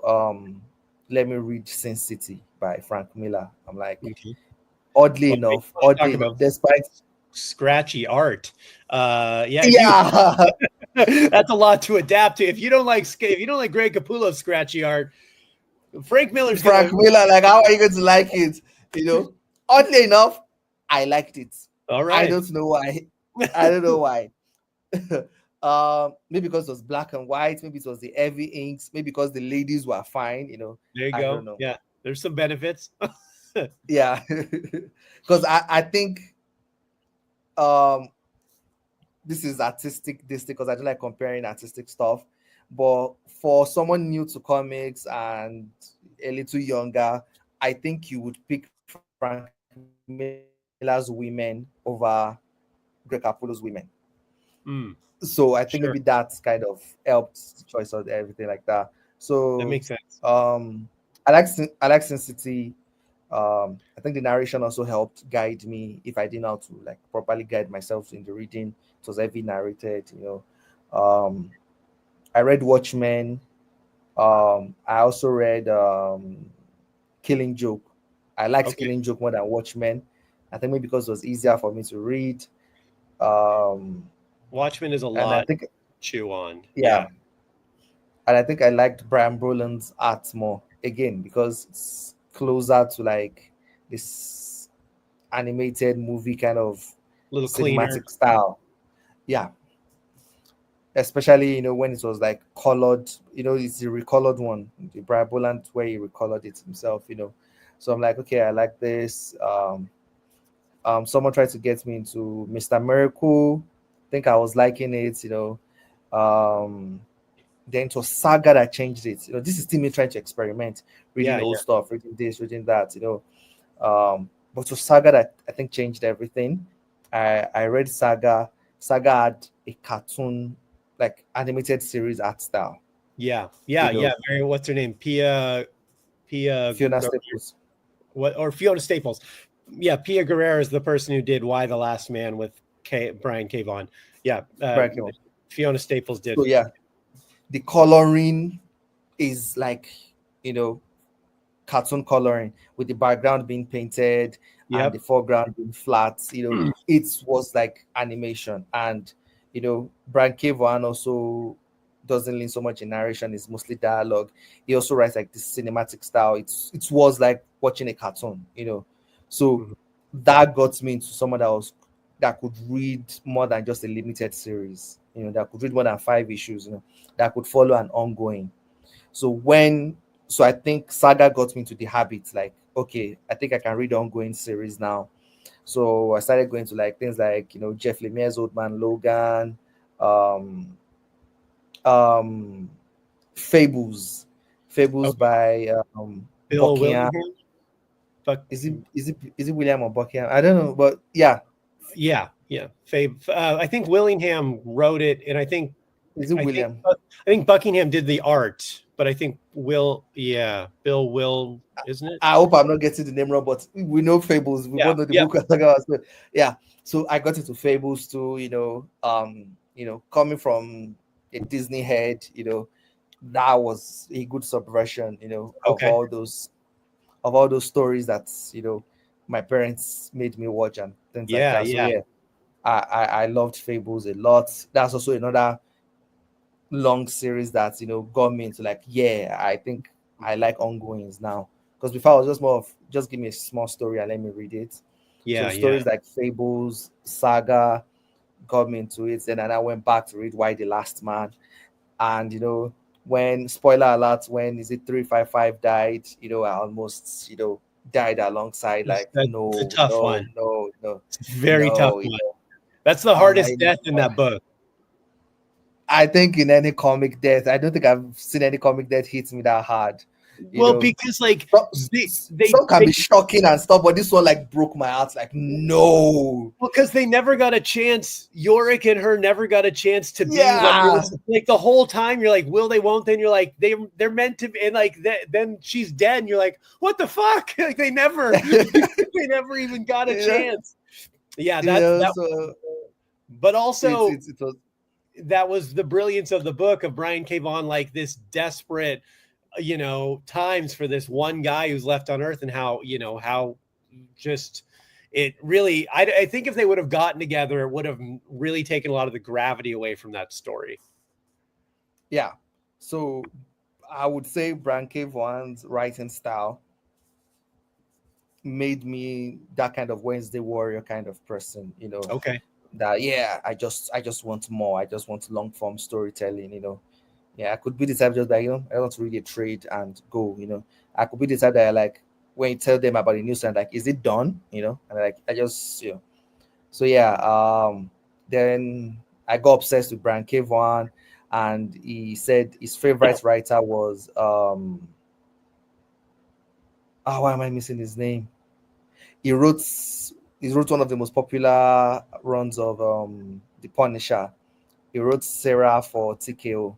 let me read Sin City by Frank Miller. I'm like, Okay. oddly Well, we enough, want to oddly talk about enough, despite scratchy art. Yeah, if you yeah, that's a lot to adapt to. If you don't like Greg Capullo's scratchy art, Frank Miller's Frank gonna. Miller, like, how are you going to like it? Oddly enough, I liked it. All I right. don't know why. I don't know why. Maybe because it was black and white, maybe it was the heavy inks, maybe because the ladies were fine, There you I don't go. know. Yeah, there's some benefits. Yeah. Because I think um this is artistic this because I don't like comparing artistic stuff. But for someone new to comics and a little younger, I think you would pick Frank Miller's women over Greg Capullo's women. Mm, So I think maybe sure, that kind of helped the choice of everything like that. that So makes sense. I like Sin City. I think the narration also helped guide me if I didn't know how to like properly guide myself in the reading. It was heavy narrated. I read Watchmen. I also read Killing Joke. I liked Okay, Killing Joke more than Watchmen. I think maybe because it was easier for me to read. Um, Watchmen is a and I lot to think chew on. yeah, Yeah, and I think I liked Brian Broland's art more again because it's closer to like this animated movie kind of a little cleaner. cinematic style. Yeah, especially when it was like colored. It's the recolored one, the Brian Boland where he recolored it himself. So I'm like, okay, I like this. Someone tried to get me into Mr. Miracle. I think I was liking it. Um, then it was Saga that changed it. This is still me trying to experiment, reading Yeah, old yeah, stuff, reading this, reading that. But it was Saga that I think changed everything. I read Saga. Saga had a cartoon, like animated series art style. yeah, yeah, You yeah. know, Very. What's her name? Pia. Fiona Staples. What or Fiona Staples? Yeah, Pia Guerrero is the person who did Why the Last Man with Brian K. Vaughan. Yeah, Brian K. Vaughan. Fiona Staples did. So yeah, the coloring is like you know cartoon coloring with the background being painted and the Yep. foreground being flat. It was like animation. And Brian K. Vaughan also doesn't lean so much in narration, it's mostly dialogue. He also writes like this cinematic style. It was like watching a cartoon. So Mhm. that got me into someone that could read more than just a limited series, that could read more than 5 issues, that could follow an ongoing. So I think Saga got me into the habit. Like, okay, I think I can read ongoing series now. So I started going to like things like Jeff Lemire's Old Man Logan, um, um, Fables, Fables Okay. by Bill Buckingham. Willingham. But Is it William or Buckingham? I don't know, but yeah, yeah, yeah. I think Willingham wrote it, and is it I think William? I think Buckingham did the art, but I think Bill Will, isn't it? I hope I'm not getting the name wrong, but we know Fables. We Yeah, both know the yeah. book we're talking about. So, yeah. So I got into Fables too. Coming from a Disney head, that was a good subversion. Of Okay. all those stories that my parents made me watch and things like Yeah, that. So yeah, yeah, I loved Fables a lot. That's also another long series that got me into like, yeah, I think I like ongoings now. Because before I was just more of just give me a small story and let me read it. So yeah, yeah. stories like Fables, Saga got me into it. Then I went back to read Why the Last Man. And when spoiler alert, when is it 355 died, I almost died alongside, like It's a no, tough no, one. no, no, It's a very tough no, one. That's the I'm not hardest in. death in that book. I think in any comic death, I don't think I've seen any comic death hits me that hard. You Well, know, because like some, they they some can they be shocking and stuff, but this one like broke my heart. Like, no, because they never got a chance. Yorick and her never got a chance to be what they were yeah, like the whole time. You're like, will they? Won't? Then you're like, they're meant to be, and like then she's dead, and you're like, what the fuck? Like they never they never even got a you know, chance. Yeah, that's that. so But it's also it's it was that was the brilliance of the book of Brian K. Vaughan, like this desperate, times for this one guy who's left on Earth, and how just it really. I think if they would have gotten together, it would have really taken a lot of the gravity away from that story. yeah. So I would say Brian K. Vaughan's writing style made me that kind of Wednesday warrior kind of person. Okay. that yeah, I just want more. I just want long form storytelling. Yeah, I could be the type just that I want to read a trade and go. I could be the type that like when you tell them about the news and like, is it done? And like I just so yeah. Then I got obsessed with Brian K. Vaughan, and he said his favorite writer was why am I missing his name? He wrote one of the most popular runs of The Punisher. He wrote Sarah for TKO.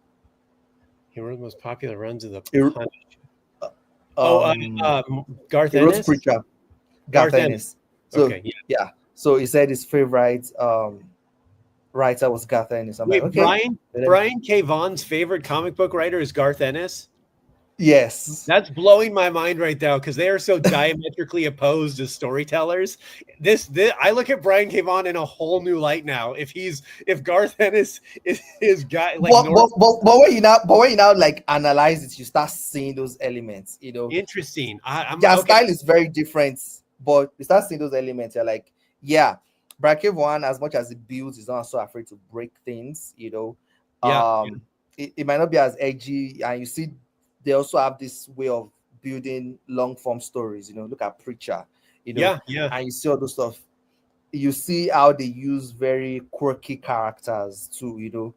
He wrote the most popular runs of the He, Punch. Oh, um Garth he wrote Ennis. Preacher, Garth Garth Ennis. Ennis. So Okay, yeah. yeah. So he said his favorite writer was Garth Ennis. I'm like, Wait, okay. Brian K. Vaughan's favorite comic book writer is Garth Ennis. Yes. That's blowing my mind right now because they are so diametrically opposed as storytellers. This I look at Brian K. Vaughan in a whole new light now. If Garth Ennis is his guy like But when you now like analyze it, you start seeing those elements. interesting. I'm Their okay. style is very different, but you start seeing those elements. You're like, yeah, Bracket One, as much as it builds, is not so afraid to break things. Yeah, It might not be as edgy, and you see, they also have this way of building long form stories. Look at Preacher, yeah. and you see all those stuff. You see how they use very quirky characters too.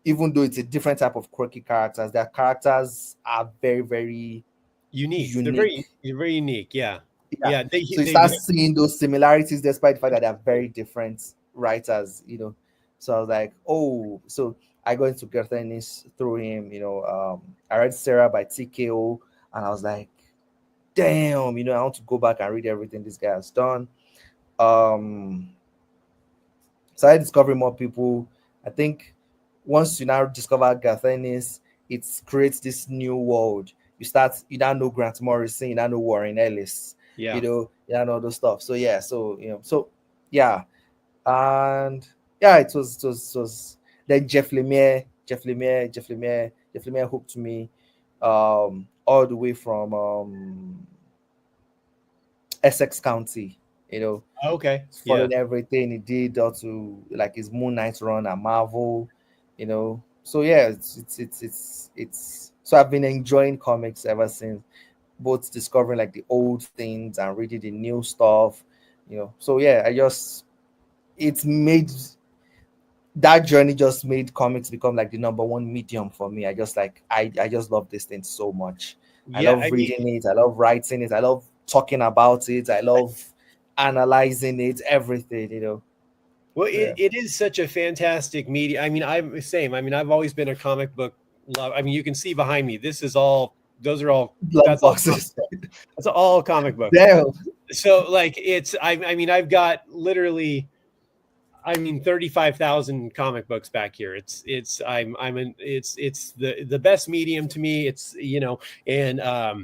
Even though it's a different type of quirky characters, their characters are very, very Unique. unique. They're very unique. Yeah, Yeah. yeah. So you start seeing those similarities despite the fact that they're very different writers. So I was like, oh, so I got into Garth Ennis through him. I read Sarah by TKO, and I was like, damn, I want to go back and read everything this guy has done. Um, so I discovered more people. I think once you now discover Garth Ennis, it creates this new world. You now know Grant Morrison, you now know Warren Ellis, Yeah. you now know those stuff. So yeah, so yeah, and yeah, it was then Jeff Lemire hooked me all the way from Essex County, Okay. Yeah. following everything he did up to like his Moon Knight run at Marvel. So yeah, it's so I've been enjoying comics ever since, both discovering like the old things and reading the new stuff. So yeah, it's made that journey just made comics become like the number one medium for me. I just love this thing so much. I Yeah. love reading it, I love writing it, I love talking about it, I love analyzing it, everything. Well, So yeah. it is such a fantastic media. I mean, I'm the same. I mean, I've always been a comic book love. I mean, you can see behind me. Those are all. Blood That's all. boxes. That's all comic books. Damn. So like, I mean, I've got literally. I mean, 35,000 comic books back here. It's the best medium to me. And I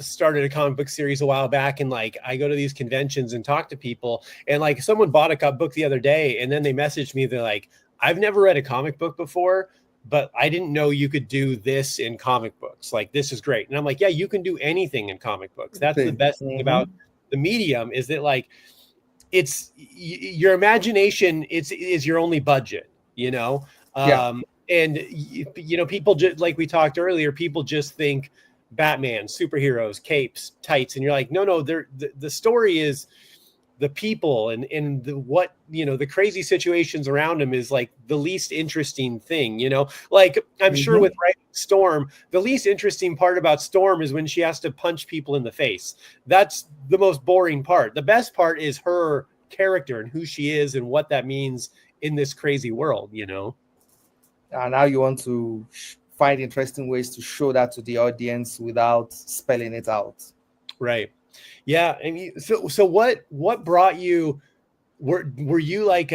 started a comic book series a while back, and like I go to these conventions and talk to people, and like someone bought a book the other day, and then they messaged me. They're like, I've never read a comic book before, but I didn't know you could do this in comic books. Like, this is great. And I'm like, yeah, you can do anything in comic books. That's the best thing about the medium, is that like it's your imagination is your only budget. Yeah. And people just, like we talked earlier, people just think Batman, superheroes, capes, tights, and you're like, no, the story is the people, and the crazy situations around him is like the least interesting thing. Like, I'm sure with writing Storm, the least interesting part about Storm is when she has to punch people in the face. That's the most boring part. The best part is her character and who she is and what that means in this crazy world. And now you want to find interesting ways to show that to the audience without spelling it out. Right. Yeah. I mean, so what brought you? Were you like,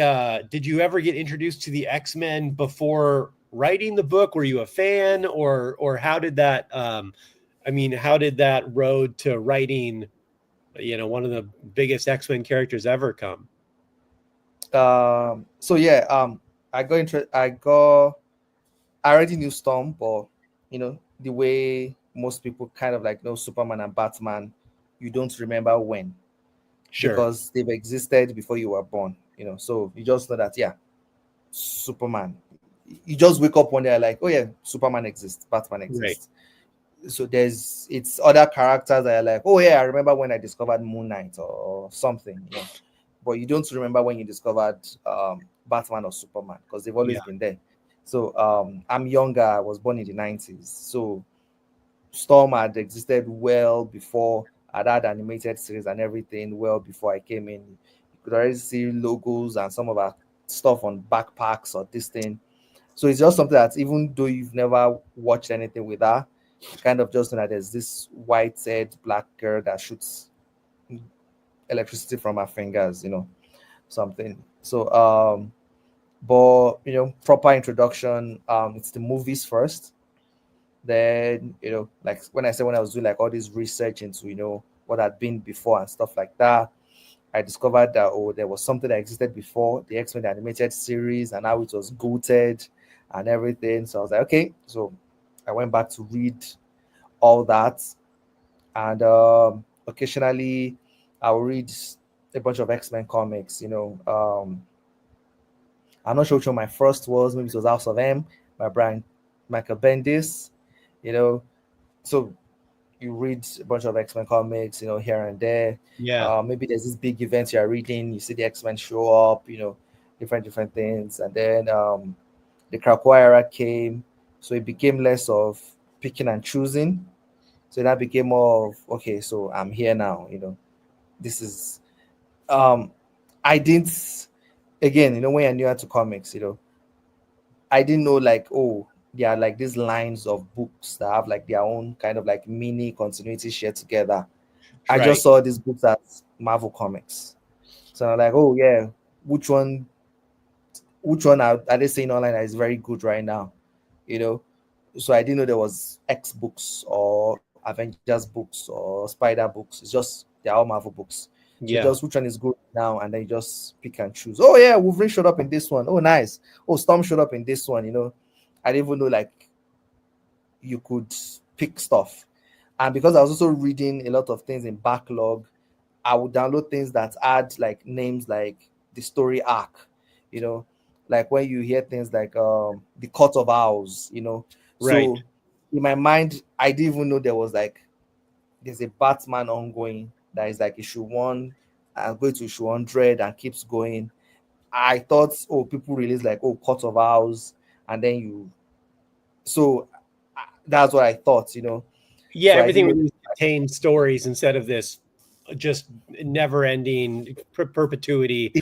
did you ever get introduced to the X-Men before writing the book? Were you a fan, or how did that, how did that road to writing, one of the biggest X-Men characters ever come? So yeah, I already knew Storm, but the way most people kind of like know Superman and Batman, you don't remember when. Sure. because they've existed before you were born. So you just know that, yeah, Superman. You just wake up one day like, oh yeah, Superman exists, Batman Right. exists. So it's other characters that are like, oh yeah, I remember when I discovered Moon Knight or something. But you don't remember when you discovered Batman or Superman because they've always Yeah. been there. So I'm younger. I was born in the 90s. So Storm had existed well before. I'd had animated series and everything well before I came in. You could already see logos and some of our stuff on backpacks or this thing. So it's just something that even though you've never watched anything with her, you kind of just know that there's this white-haired black girl that shoots electricity from her fingers, something. So but proper introduction, it's the movies first. Then, like when I was doing like all this research into, what had been before and stuff like that, I discovered that, oh, there was something that existed before the X-Men animated series and how it was goated and everything. So I was like, okay. So I went back to read all that. And occasionally I'll read a bunch of X-Men comics. I'm not sure which one my first was. Maybe it was House of M by Brian Michael Bendis. You know, so you read a bunch of X-Men comics, here and there. Yeah. Maybe there's this big event you're reading, you see the X-Men show up, different things. And then the Krakoa era came, so it became less of picking and choosing. So that became more of, okay, so I'm here now, this is I didn't again, when you're new to comics, I didn't know like, oh, there are like these lines of books that have like their own kind of like mini continuity shared together. I just Right. saw these books as Marvel Comics. So I'm like, oh yeah, which one are they saying online that is very good right now? You know? So I didn't know there was X books or Avengers books or Spider books. It's just they're all Marvel books. So Yeah. just which one is good now, and then you just pick and choose. Oh yeah, Wolverine showed up in this one. Oh nice. Oh, Storm showed up in this one. I didn't even know like you could pick stuff. And because I was also reading a lot of things in backlog, I would download things that add like names like the story arc, you know, like when you hear things like the Court of Owls, Right. So in my mind, I didn't even know there was like there's a Batman ongoing that is like issue one and going to issue 100 and keeps going. I thought, oh, people release like, oh, Court of Owls, and then so that's what I thought. Yeah. So I Everything didn't know. would contain stories instead of this just never ending perpetuity,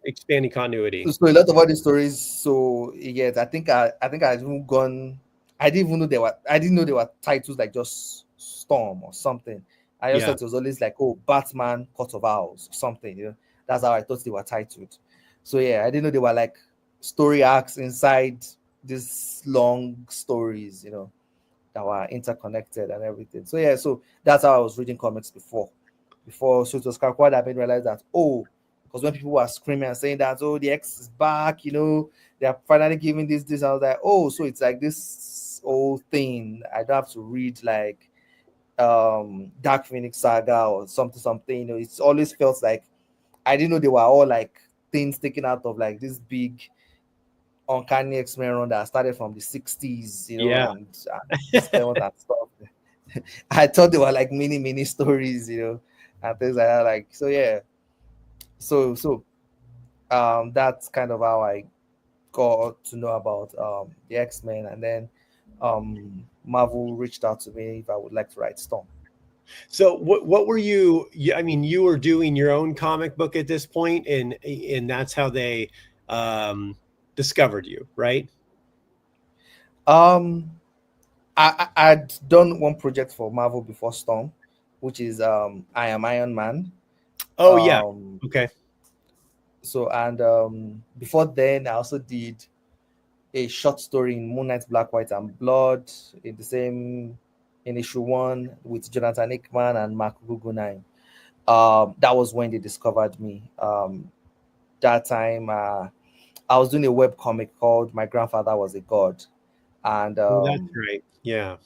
expanding continuity. So a lot of all these stories. So yes, I think I've even gone. I didn't know they were titles like just Storm or something. I just Yeah. thought it was always like, oh, Batman, Court of Owls or something. That's how I thought they were titled. So yeah, I didn't know they were like story arcs inside these long stories. That were interconnected and everything. So yeah, so that's how I was reading comics before. So it was Kakwa that made me realize that, oh, because when people were screaming and saying that, oh, the X is back, they are finally giving this, I was like, oh, so it's like this whole thing. I don't have to read like Dark Phoenix Saga or something. It's always felt like I didn't know they were all like things taken out of like this big uncanny X-Men run that started from the 60s, Yeah. and spells and stuff. I thought they were like mini stories, and things like that. Like so, yeah. So that's kind of how I got to know about the X-Men, and then Marvel reached out to me if I would like to write Storm. So what were I mean, you were doing your own comic book at this point, and that's how they um, discovered you, right? Um, I'd done one project for Marvel before Storm, which is I Am Iron Man. Oh yeah. Um, Okay. so and before then I also did a short story in Moon Knight, Black, White, and Blood in issue one with Jonathan Hickman and Mark Guggenheim. That was when they discovered me. That time I was doing a web comic called My Grandfather Was a God, and Oh, that's right. Yeah.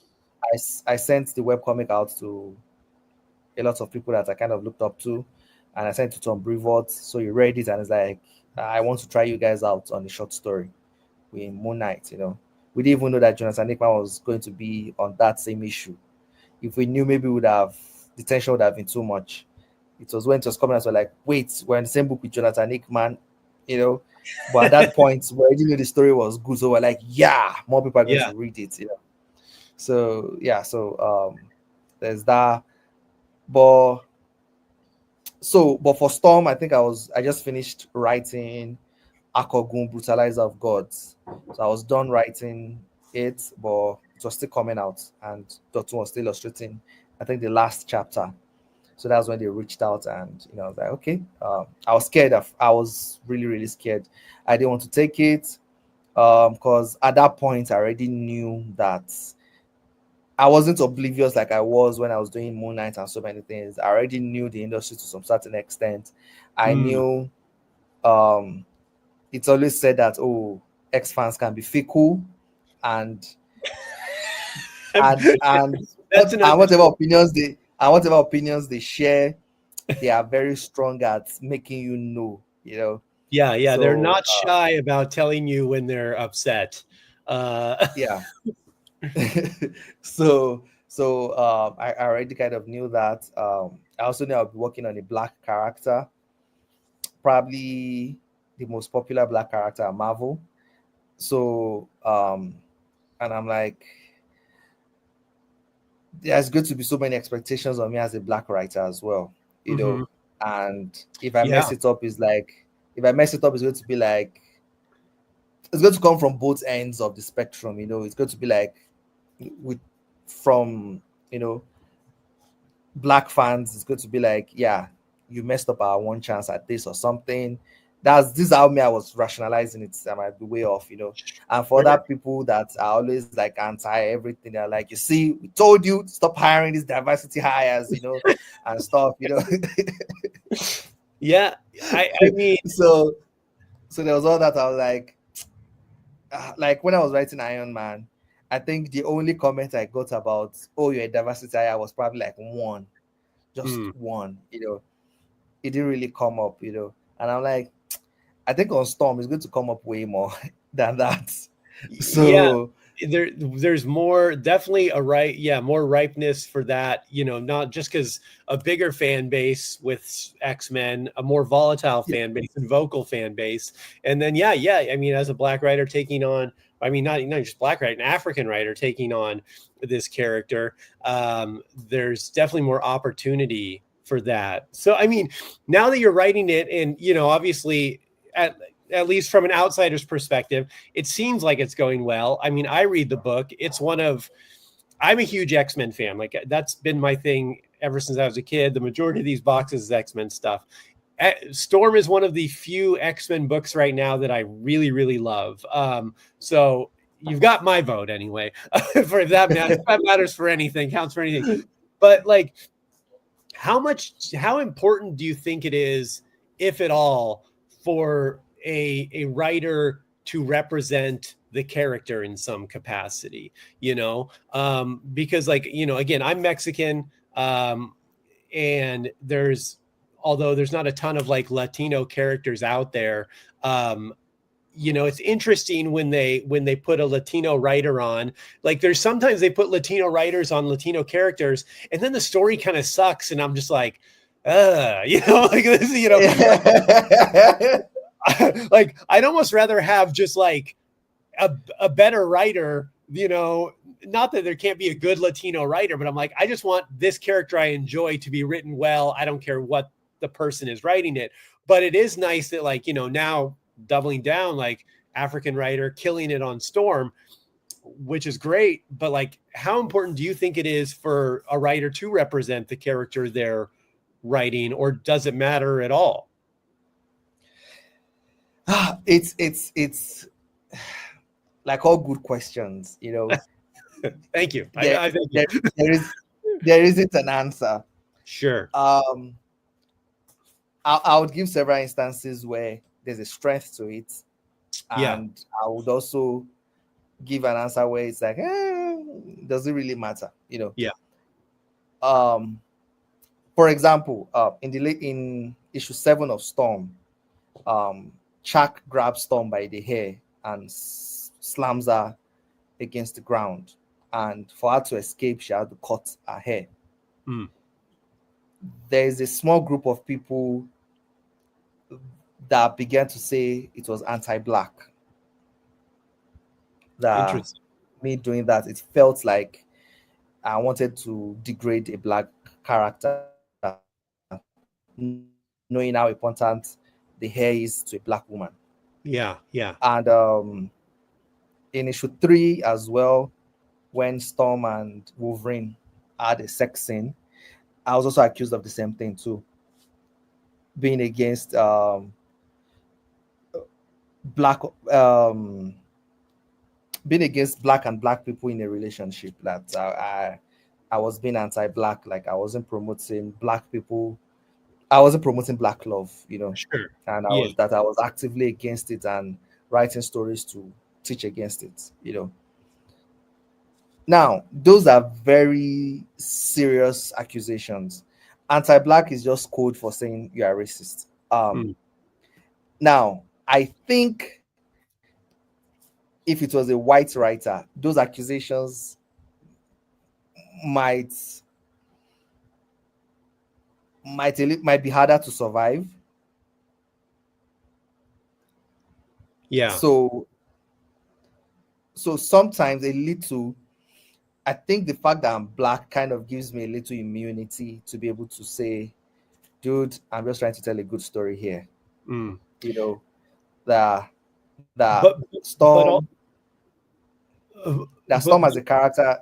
I sent the web comic out to a lot of people that I kind of looked up to. and I sent it to Brevoort. So he read it and it's like, I want to try you guys out on a short story with Moon Knight. We didn't even know that Jonathan Hickman was going to be on that same issue. If we knew, maybe the tension would have been too much. It was when it was coming out, so like, wait, we're in the same book with Jonathan Hickman, But at that point, we already knew the story was good, so we're like, yeah, more people are going to read it, So yeah, there's that. But for Storm, I think I just finished writing Akogun Brutalizer of Gods. So I was done writing it, but it was still coming out, and Dotun was still illustrating, I think, the last chapter. So that's when they reached out, and I was like, okay. I was scared. I was really, really scared. I didn't want to take it because at that point I already knew that I wasn't oblivious like I was when I was doing Moon Knight and so many things. I already knew the industry to some certain extent. I knew it's always said that, oh, X fans can be fickle, and whatever opinions they share, they are very strong at making Yeah, So, they're not shy about telling you when they're upset. Yeah. so I already kind of knew that. I also knew I'll be working on a black character, probably the most popular black character at Marvel. So and I'm like, there's going to be so many expectations on me as a black writer as well, and if I mess it up, it's going to be like, it's going to come from both ends of the spectrum. It's going to be like, from black fans, it's going to be like, yeah, you messed up our one chance at this or something. This is how I was rationalizing it. I might be way off, And for other people that are always like anti everything, they're like, you see, we told you, stop hiring these diversity hires, and stuff, Yeah, I mean, so there was all that. I was like when I was writing Iron Man, I think the only comment I got about, oh, you're a diversity hire, was probably like one, just one. It didn't really come up, and I'm like, I think on Storm it's going to come up way more than that. So there's more, definitely more ripeness for that, not just because a bigger fan base with X-Men, a more volatile fan base and vocal fan base. And then I mean, as a black writer taking on, I mean, not just black writer, an African writer taking on this character, there's definitely more opportunity for that. So I mean, now that you're writing it, and obviously at least from an outsider's perspective, it seems like it's going well. I mean, I read the book. I'm a huge X-Men fan. Like, that's been my thing ever since I was a kid. The majority of these boxes is X-Men stuff. Storm is one of the few X-Men books right now that I really, really love. So you've got my vote anyway, for that matters. That matters for anything, counts for anything. But like, how important do you think it is, if at all, for a writer to represent the character in some capacity, because again, I'm Mexican, and although there's not a ton of like Latino characters out there, it's interesting when they put a Latino writer on. Like, there's sometimes they put Latino writers on Latino characters, and then the story kind of sucks, and I'm just like, like this, like, I'd almost rather have just like a better writer, not that there can't be a good Latino writer, but I'm like, I just want this character I enjoy to be written well. I don't care what the person is writing it, but it is nice that, like, now doubling down, like, African writer killing it on Storm, which is great. But like, how important do you think it is for a writer to represent the character they're writing, or does it matter at all? It's like all good questions, Thank you. There isn't an answer. Sure. I would give several instances where there's a strength to it, and I would also give an answer where it's like, does it really matter? Yeah. For example, in issue 7 of Storm, Chuck grabs Storm by the hair and slams her against the ground. And for her to escape, she had to cut her hair. There is a small group of people that began to say it was anti-black. That me doing that, it felt like I wanted to degrade a black character, knowing how important the hair is to a black woman. Yeah. And in issue 3 as well, when Storm and Wolverine had a sex scene, I was also accused of the same thing too, being against black being against black and black people in a relationship. That I was being anti-black, like I wasn't promoting black people, I wasn't promoting black love, Sure. And I was actively against it and writing stories to teach against it. Now, those are very serious accusations. Anti-black is just code for saying you are racist. Now, I think if it was a white writer, those accusations might be harder to survive. Yeah. So sometimes I think the fact that I'm black kind of gives me a little immunity to be able to say, dude, I'm just trying to tell a good story here. That Storm as a character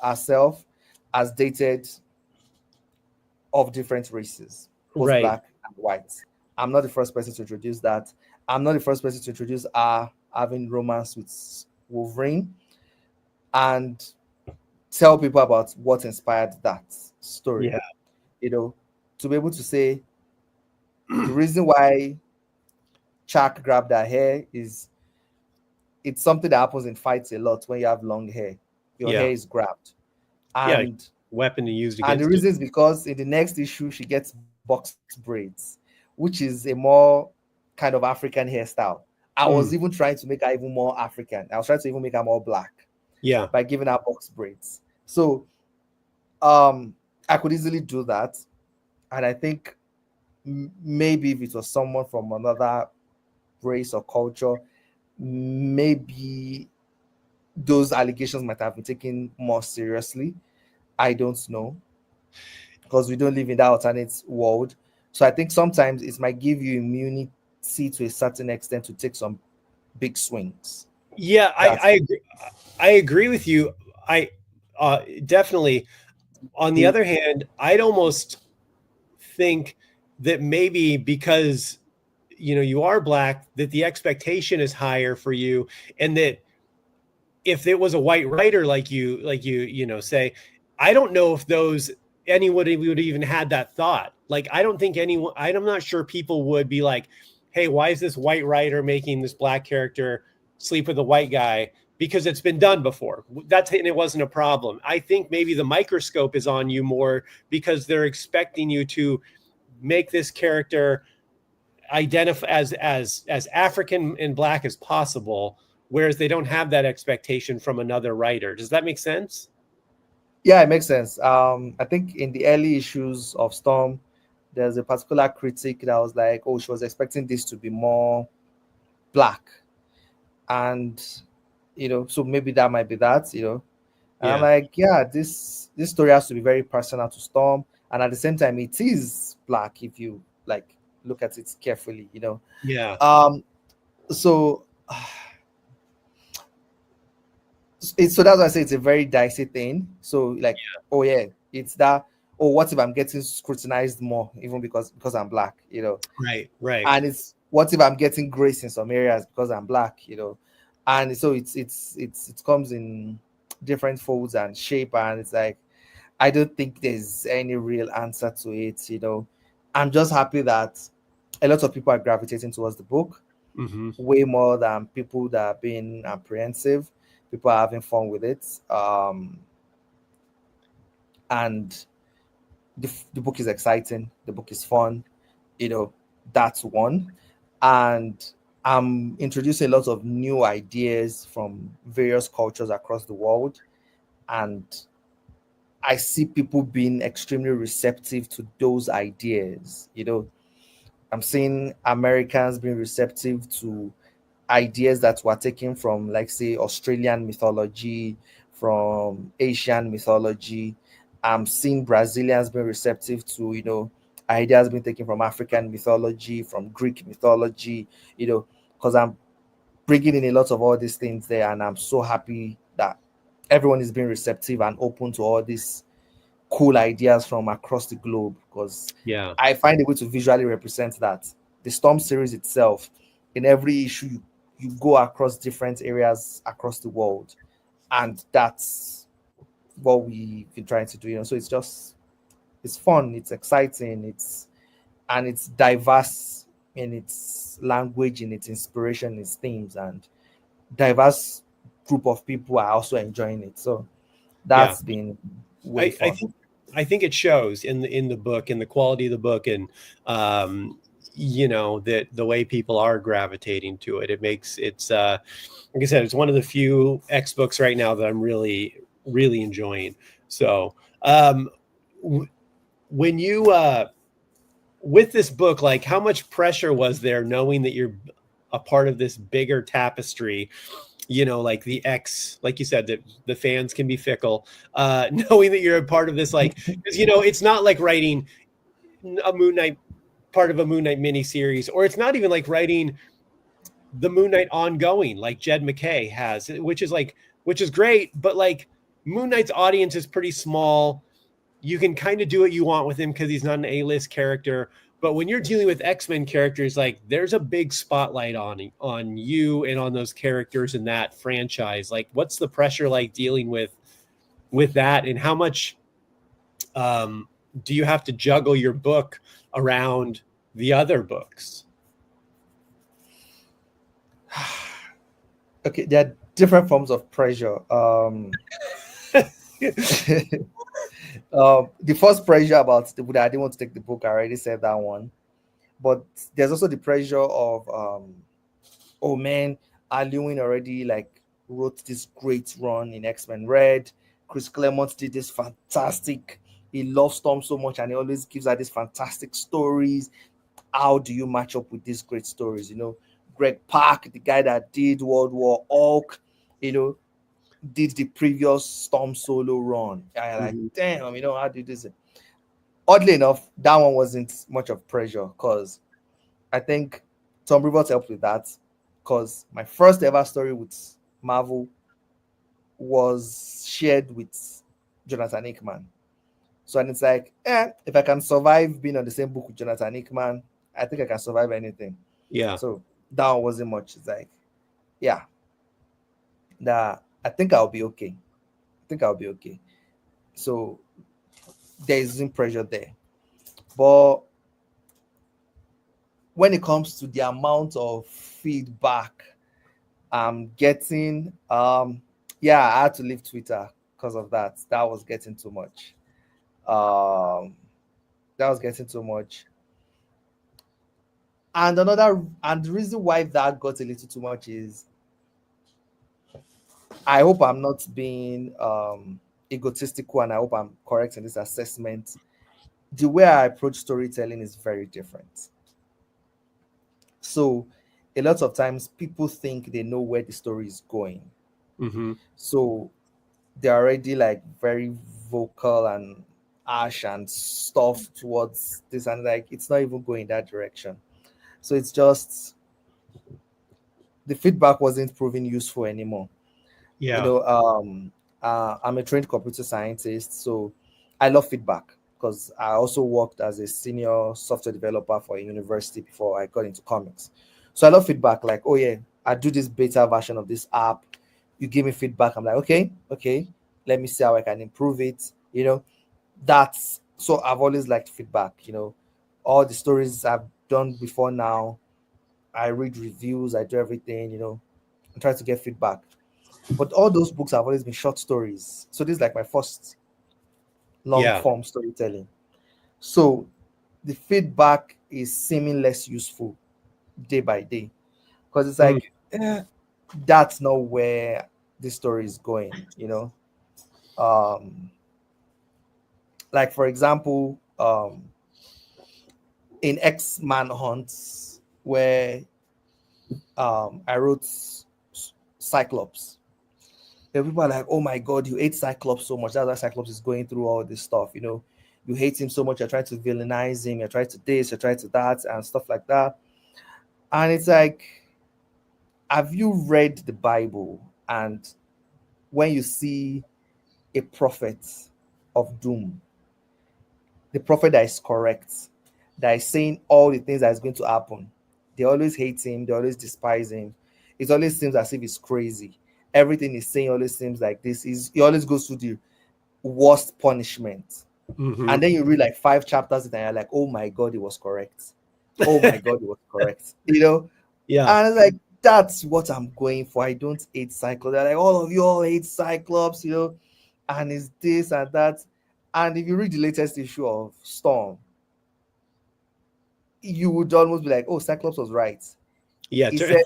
herself has dated of different races, both black and white. I'm not the first person to introduce that. I'm not the first person to introduce her having romance with Wolverine and tell people about what inspired that story. To be able to say the reason why Chuck grabbed her hair is it's something that happens in fights a lot. When you have long hair, your hair is grabbed, and weapon used against. And the reason is because in the next issue she gets box braids, which is a more kind of African hairstyle. I was even trying to make her even more African. I was trying to even make her more black. By giving her box braids. So I could easily do that. And I think maybe if it was someone from another race or culture, maybe those allegations might have been taken more seriously. I don't know, because we don't live in that alternate world. So I think sometimes it might give you immunity to a certain extent to take some big swings. Yeah, I agree with you. I definitely. On the other hand, I'd almost think that maybe because you are black, that the expectation is higher for you, and that if it was a white writer like you say, I don't know if anybody would even had that thought. Like, I don't think anyone, I'm not sure people would be like, hey, why is this white writer making this black character sleep with a white guy? Because it's been done before. And it wasn't a problem. I think maybe the microscope is on you more because they're expecting you to make this character identify as African and black as possible, whereas they don't have that expectation from another writer. Does that make sense? Yeah, it makes sense. I think in the early issues of Storm, there's a particular critic that was like, oh, she was expecting this to be more black. And, so maybe that might be that, And I'm like, yeah, this story has to be very personal to Storm. And at the same time, it is black if you like look at it carefully, Yeah. So that's why I say it's a very dicey thing. So oh yeah, it's that. Oh, what if I'm getting scrutinized more, even because I'm black, Right. And it's what if I'm getting grace in some areas because I'm black, And so it comes in different folds and shape, and it's like I don't think there's any real answer to it, I'm just happy that a lot of people are gravitating towards the book, way more than people that are being apprehensive. People are having fun with it, and the book is exciting. The book is fun. That's one. And I'm introducing a lot of new ideas from various cultures across the world. And I see people being extremely receptive to those ideas. I'm seeing Americans being receptive to ideas that were taken from, like, say, Australian mythology, from Asian mythology. I'm seeing Brazilians being receptive to, ideas being taken from African mythology, from Greek mythology, because I'm bringing in a lot of all these things there. And I'm so happy that everyone is being receptive and open to all these cool ideas from across the globe, because Yeah. I find a way to visually represent that. The Storm series itself, in every issue, you go across different areas across the world, and that's what we've been trying to do. So it's fun, it's exciting, it's diverse in its language, in its inspiration, its themes, and diverse group of people are also enjoying it. So Yeah. that's been way I fun. think it shows in the book, in the quality of the book, and that the way people are gravitating to it. It's like I said, it's one of the few X books right now that I'm really really enjoying. So when you with this book, like, how much pressure was there knowing that you're a part of this bigger tapestry? Like the X, like you said, that the fans can be fickle, knowing that you're a part of this, like, because it's not like writing a Moon Knight, part of a Moon Knight miniseries, or it's not even like writing the Moon Knight ongoing like Jed McKay has, which is great, but like Moon Knight's audience is pretty small. You can kind of do what you want with him because he's not an A-list character. But when you're dealing with X-Men characters, like, there's a big spotlight on you and on those characters in that franchise. Like, what's the pressure like dealing with that, and how much do you have to juggle your book around the other books? Okay, there are different forms of pressure. The first pressure about that I didn't want to take the book, I already said that one. But there's also the pressure of, oh man, Al Ewing already like wrote this great run in X-Men Red. Chris Claremont did this fantastic. He loves Storm so much, and he always gives her these fantastic stories. How do you match up with these great stories? Greg Pak, the guy that did World War Hulk, did the previous Storm solo run. I like, damn, how do you do this? Oddly enough, that one wasn't much of pressure, because I think Tom Rivers helped with that, because my first ever story with Marvel was shared with Jonathan Hickman. So, and it's like, if I can survive being on the same book with Jonathan Hickman, I think I can survive anything. Yeah. So that one wasn't much. It's like, yeah, I think I'll be okay. So there isn't pressure there. But when it comes to the amount of feedback I'm getting, yeah, I had to leave Twitter because of that. That was getting too much. And the reason why that got a little too much is, I hope I'm not being egotistical, and I hope I'm correct in this assessment. The way I approach storytelling is very different. So a lot of times people think they know where the story is going. So they're already like very vocal and harsh and stuff towards this, and like it's not even going that direction. So it's just, the feedback wasn't proving useful anymore. Yeah. I'm a trained computer scientist, so I love feedback, because I also worked as a senior software developer for a university before I got into comics. So I love feedback. Like, oh yeah, I do this beta version of this app. You give me feedback. I'm like, okay, let me see how I can improve it. That's so I've always liked feedback. All the stories I've done before now, I read reviews, I do everything. I try to get feedback. But all those books have always been short stories. So this is like my first long form storytelling. So the feedback is seeming less useful day by day, because it's Mm. like that's not where the story is going, like for example, in X Manhunt, where I wrote Cyclops. People are like, "Oh my God, you hate Cyclops so much. That's why Cyclops is going through all this stuff. You hate him so much. You're trying to villainize him. You're trying to this. You're trying to that, and stuff like that." And it's like, have you read the Bible? And when you see a prophet of doom, the prophet that is correct, that is saying all the things that is going to happen, they always hate him, they always despise him. It always seems as if he's crazy. Everything he's saying always seems like this. He always goes through the worst punishment. Mm-hmm. And then you read like 5 chapters and you're like, oh my God, it was correct. Oh my God, it was correct. Yeah. And it's like, that's what I'm going for. I don't hate Cyclops. They're like, all of you all hate Cyclops, and it's this and that. And if you read the latest issue of Storm, you would almost be like, oh, Cyclops was right. Yeah. He said,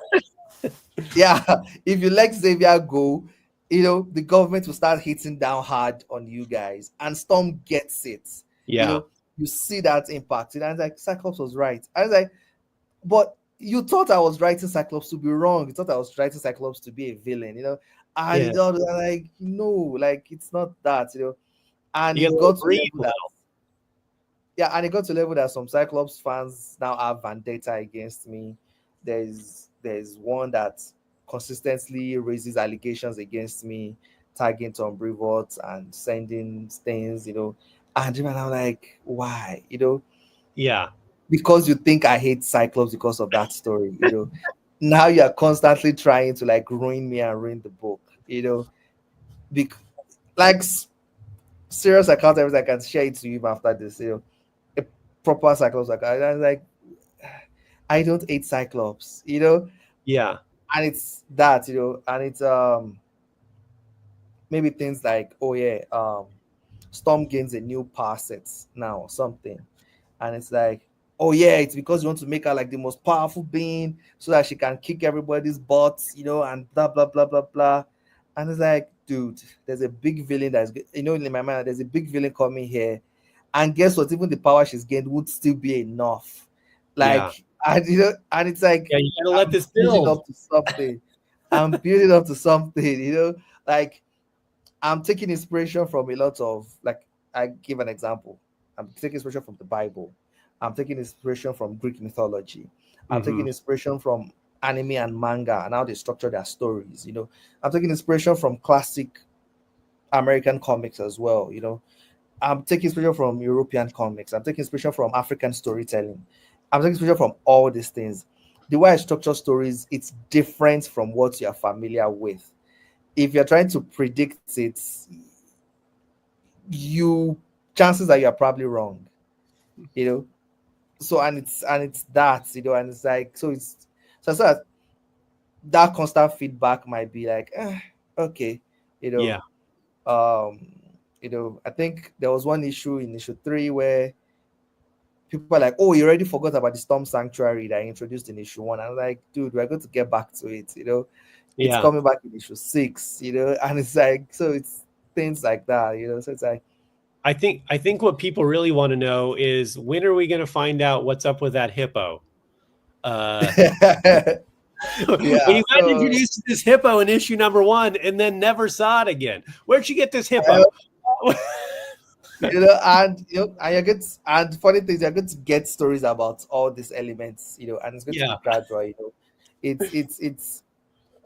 yeah, if you let Xavier go, the government will start hitting down hard on you guys. And Storm gets it. Yeah. You see that impact. And I was like, Cyclops was right. I was like, but you thought I was writing Cyclops to be wrong. You thought I was writing Cyclops to be a villain, And Yeah. it all like, no, like it's not that, And You it gotta got to breathe level now. that, yeah, and it got to level that some Cyclops fans now have vendetta against me. There's one that consistently raises allegations against me, tagging Tom Brevoort and sending things, and I'm like, why, Yeah. because you think I hate Cyclops because of that story, Now you are constantly trying to like ruin me and ruin the book, Bec- like serious account evidence, I can share it to you after this, a proper Cyclops account. I was like, I don't hate Cyclops, Yeah. and it's that, and it's maybe things like, oh yeah, Storm gains a new power set now or something, and it's like, oh yeah, it's because you want to make her like the most powerful being so that she can kick everybody's butts, and blah blah blah blah blah. And it's like, dude, there's a big villain that's, in my mind, there's a big villain coming here, and guess what? Even the power she's gained would still be enough. Yeah. Like, and and it's like, Yeah. You gotta let I'm this building build. up to something. I'm building up to something, like I'm taking inspiration from a lot of, like, I give an example. I'm taking inspiration from the Bible. I'm taking inspiration from Greek mythology. I'm Mm-hmm. taking inspiration from anime and manga and how they structure their stories. I'm taking inspiration from classic American comics as well. I'm taking inspiration from European comics. I'm taking inspiration from African storytelling. I'm taking inspiration from all these things. The way I structure stories, it's different from what you're familiar with. If you're trying to predict it, you chances are you're probably wrong, you know. So and it's that, and it's like, so that constant feedback might be like, okay, you Yeah. know, I think there was one issue in issue 3 where people are like, oh, you already forgot about the Storm Sanctuary that I introduced in issue 1. I'm like, dude, we're going to get back to it, it's Yeah. coming back in issue 6, and it's like, so it's things like that, so it's like, I think what people really want to know is, when are we going to find out what's up with that hippo? When yeah, you got so introduced to this hippo in issue number 1 and then never saw it again. Where'd you get this hippo? and you're good, and funny things, you're going to get stories about all these elements, and it's going to be Yeah. gradual, it's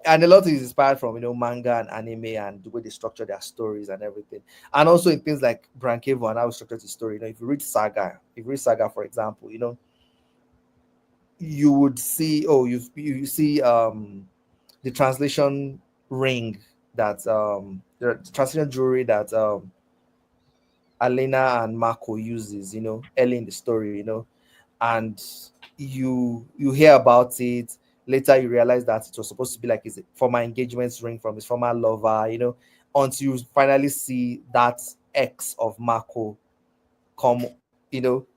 and a lot is inspired from manga and anime and the way they structure their stories and everything, and also in things like Brankevo and how we structure the story. If you read Saga, for example, you would see, you see the translation ring that the translation jewelry that Alena and Marco uses, early in the story, and you hear about it. Later, you realize that it was supposed to be like his former engagement ring from his former lover, until you finally see that ex of Marco come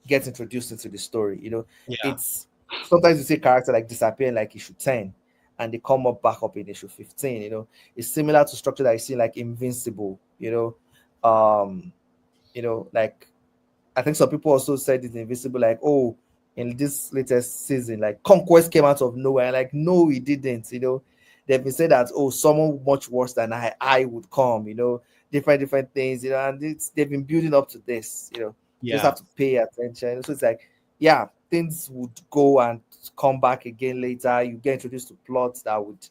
gets introduced into the story. Yeah. It's sometimes you see character like disappearing like issue 10 and they come up back up in issue 15. It's similar to structure that you see like Invincible. Like I think some people also said it's Invisible, like, oh, in this latest season, like Conquest came out of nowhere. Like, no, it didn't. They've been saying that, oh, someone much worse than I would come. Different things. And they've been building up to this. You just Yeah. have to pay attention. So it's like, yeah, things would go and come back again later. You get introduced to plots that would,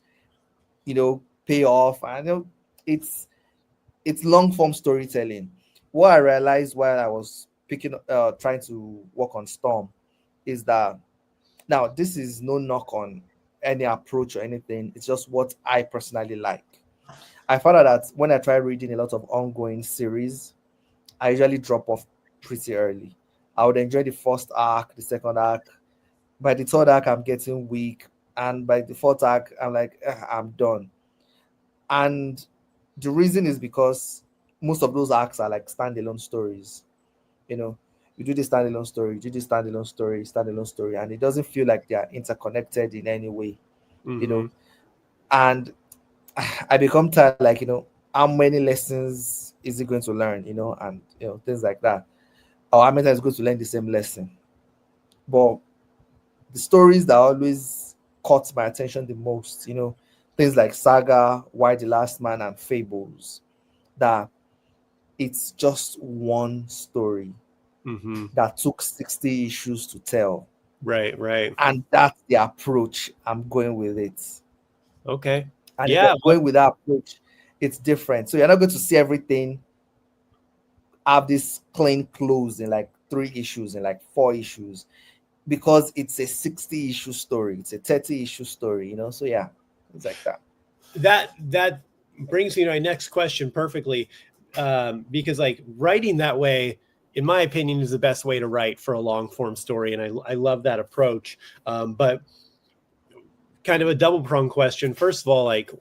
pay off, and it's long form storytelling. What I realized while I was trying to work on Storm is that now this is no knock on any approach or anything. It's just what I personally like. I found out that when I try reading a lot of ongoing series, I usually drop off pretty early. I would enjoy the first arc, the second arc. By the third arc, I'm getting weak, and by the fourth arc, I'm like, I'm done. And the reason is because most of those arcs are like standalone stories. You know, you do this standalone story, you do this standalone story, and it doesn't feel like they are interconnected in any way. You Mm-hmm. know, and I become tired, like, how many lessons is he going to learn? And things like that. Or how many times is he going to learn the same lesson? But the stories that always caught my attention the most, things like Saga, Why the Last Man, and Fables, that it's just one story Mm-hmm. that took 60 issues to tell. Right. And that's the approach I'm going with it. Okay. And if Yeah. you're going with that approach, it's different. So you're not going to see everything have this clean close in like 3 issues, in like 4 issues, because it's a 60 issue story, it's a 30 issue story, So yeah, it's like that. That brings me to my next question perfectly, because like writing that way, in my opinion, is the best way to write for a long form story, and I love that approach. But kind of a double prong question. First of all, like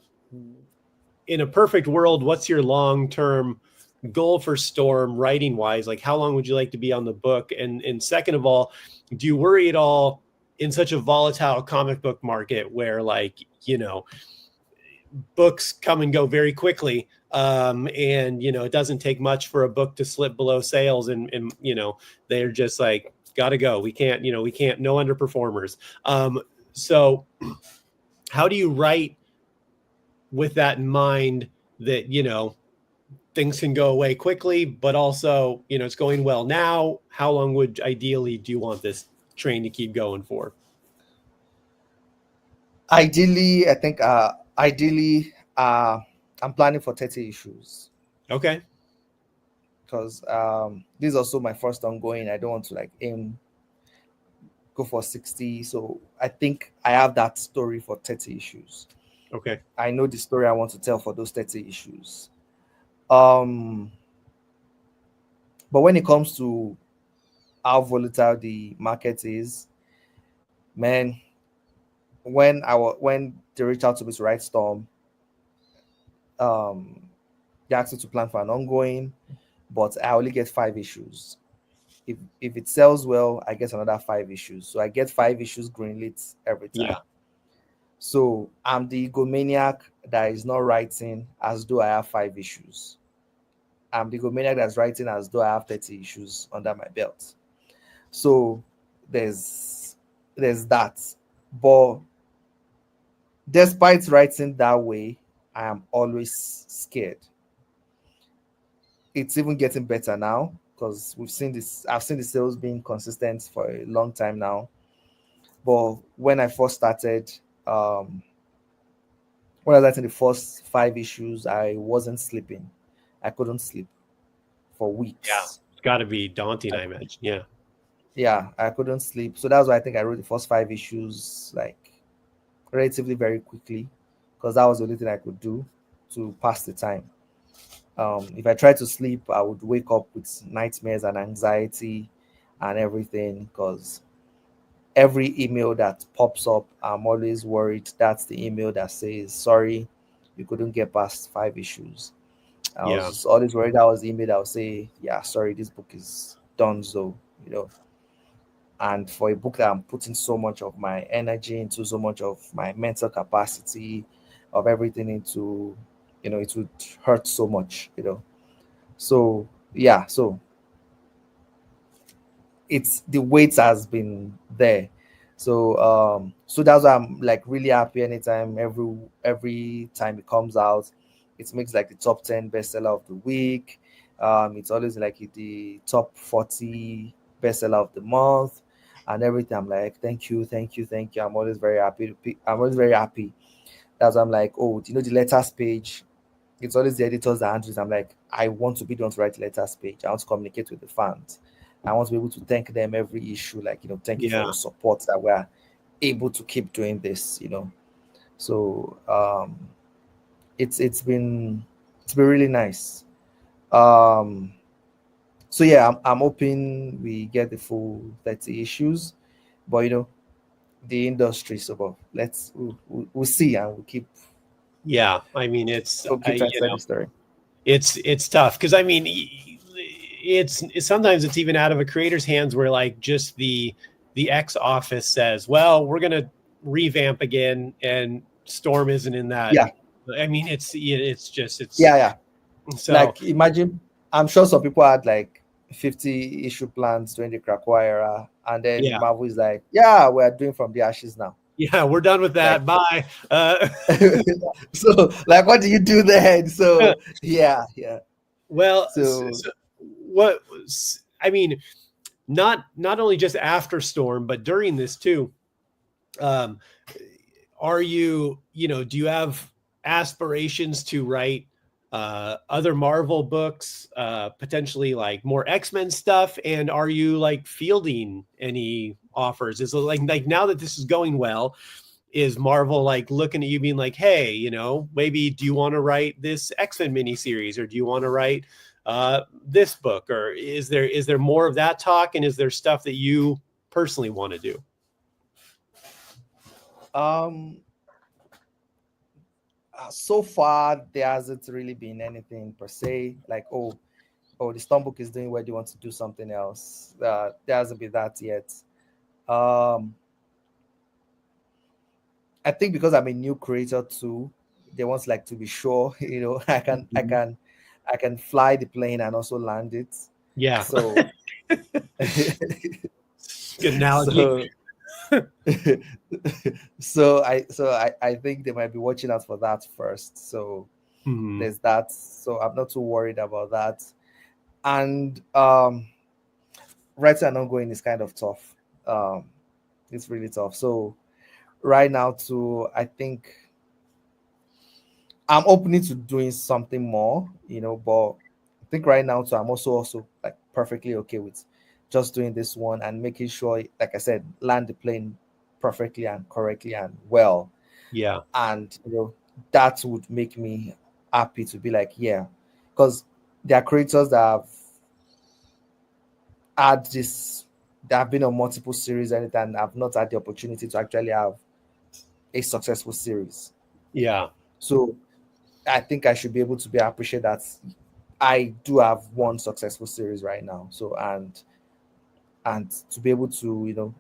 in a perfect world, what's your long term goal for Storm writing wise? Like, how long would you like to be on the book? And second of all, do you worry at all in such a volatile comic book market where, like, books come and go very quickly, and it doesn't take much for a book to slip below sales, and they're just like, gotta go, we can't, no underperformers. So how do you write with that in mind, that things can go away quickly, but also, it's going well now? How long would ideally do you want this train to keep going for? Ideally, I think I'm planning for 30 issues, Okay. because this is also my first ongoing. I don't want to like go for 60. So I think I have that story for 30 issues. Okay. I know the story I want to tell for those 30 issues. Um, but when it comes to how volatile the market is, man, when they reached out to me to write Storm, um, they asked me to plan for an ongoing, but I only get 5 issues. If it sells well, I get another 5 issues. So I get 5 issues greenlit every time. Yeah. So I'm the egomaniac that is not writing as though I have 5 issues. I'm the egomaniac that's writing as though I have 30 issues under my belt. So there's that. But despite writing that way, I am always scared. It's even getting better now, because I've seen the sales being consistent for a long time now. But when I first started, um, when I was writing the first 5 issues, I wasn't sleeping. I couldn't sleep for Yeah. weeks. It's got to be daunting, I, I imagine. Yeah. yeah, I couldn't sleep. So that's why I think I wrote the first 5 issues like relatively very quickly, because that was the only thing I could do to pass the time. If I tried to sleep, I would wake up with nightmares and anxiety and everything, because every email that pops up, I'm always worried that's the email that says, sorry, you couldn't get past 5 issues. I Yeah. was always worried that was the email that would say, yeah, sorry, this book is done. So, you know. And for a book that I'm putting so much of my energy into, so much of my mental capacity, of everything into, it would hurt so much, So yeah, so it's the weight has been there. So that's why I'm like really happy anytime every time it comes out. It makes like the top 10 bestseller of the week. It's always like the top 40 bestseller of the month and everything. I'm like, thank you, thank you, thank you. I'm always very happy I'm always very happy. That's why I'm like, oh, the letters page, it's always the editors that handle it. I'm like, I want to be the one to write the letters page. I want to communicate with the fans. I want to be able to thank them every issue, like, thank you for Yeah. your support that we're able to keep doing this. So it's been really nice. So yeah, I'm hoping we get the full 30 issues, but the industry, so but we'll see, and we'll keep Yeah. I mean, it's, we'll keep trying to tell the story. it's tough because I mean, it's sometimes it's even out of a creator's hands where like just the X office says, well, we're going to revamp again, and Storm isn't in that. Yeah. I mean, it's Yeah. so Like, imagine, I'm sure some people had like 50 issue plans during the Krakoa era, and then yeah. Marvel is like, yeah, we're doing From the Ashes now. Yeah, we're done with that. Like, Bye. so like, what do you do then? So yeah. Well, So what I mean, not only just after Storm, but during this too. Um, are you do you have aspirations to write other Marvel books, potentially like more X-Men stuff? And are you like fielding any offers? Is it like now that this is going well, is Marvel like looking at you being like, hey, maybe do you want to write this X-Men miniseries, or do you want to write this book? Or is there more of that talk? And is there stuff that you personally want to do? so far there hasn't really been anything per se, like, the Storm book is doing well, do you want to do something else? There hasn't been that yet. I think because I'm a new creator too, they want like to be sure, I can fly the plane and also land it. Yeah. So Good analogy. So I think they might be watching out for that first. So there's that. So I'm not too worried about that. And writing and ongoing is kind of tough. It's really tough. So right now too, I think I'm opening to doing something more, but I think right now too, I'm also like perfectly okay with just doing this one and making sure, like I said, land the plane perfectly and correctly and well. Yeah. And that would make me happy to be like, yeah, because there are creators that have had this, that have been on multiple series and have not had the opportunity to actually have a successful series. Yeah. So I think I should be able to be appreciate that I do have one successful series right now. So and to be able to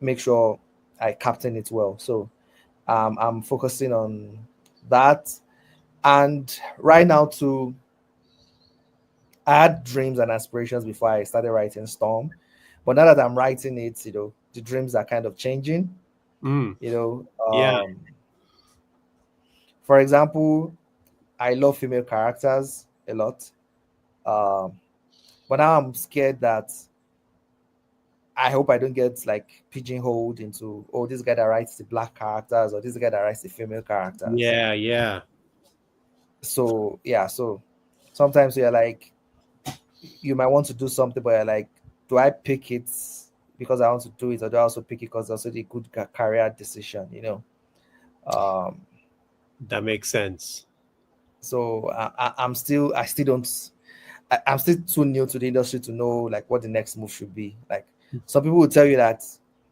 make sure I captain it well. So I'm focusing on that. And right now too, I had dreams and aspirations before I started writing Storm, but now that I'm writing it, the dreams are kind of changing. Yeah. For example, I love female characters a lot. Um, but now I'm scared that I hope I don't get like pigeonholed into, this guy that writes the black characters or this guy that writes the female characters. Yeah. So yeah, so sometimes you're like, you might want to do something, but you're like, do I pick it because I want to do it, or do I also pick it because it's also the good career decision? That makes sense. So I'm still don't. I'm still too new to the industry to know like what the next move should be. Like, some people will tell you that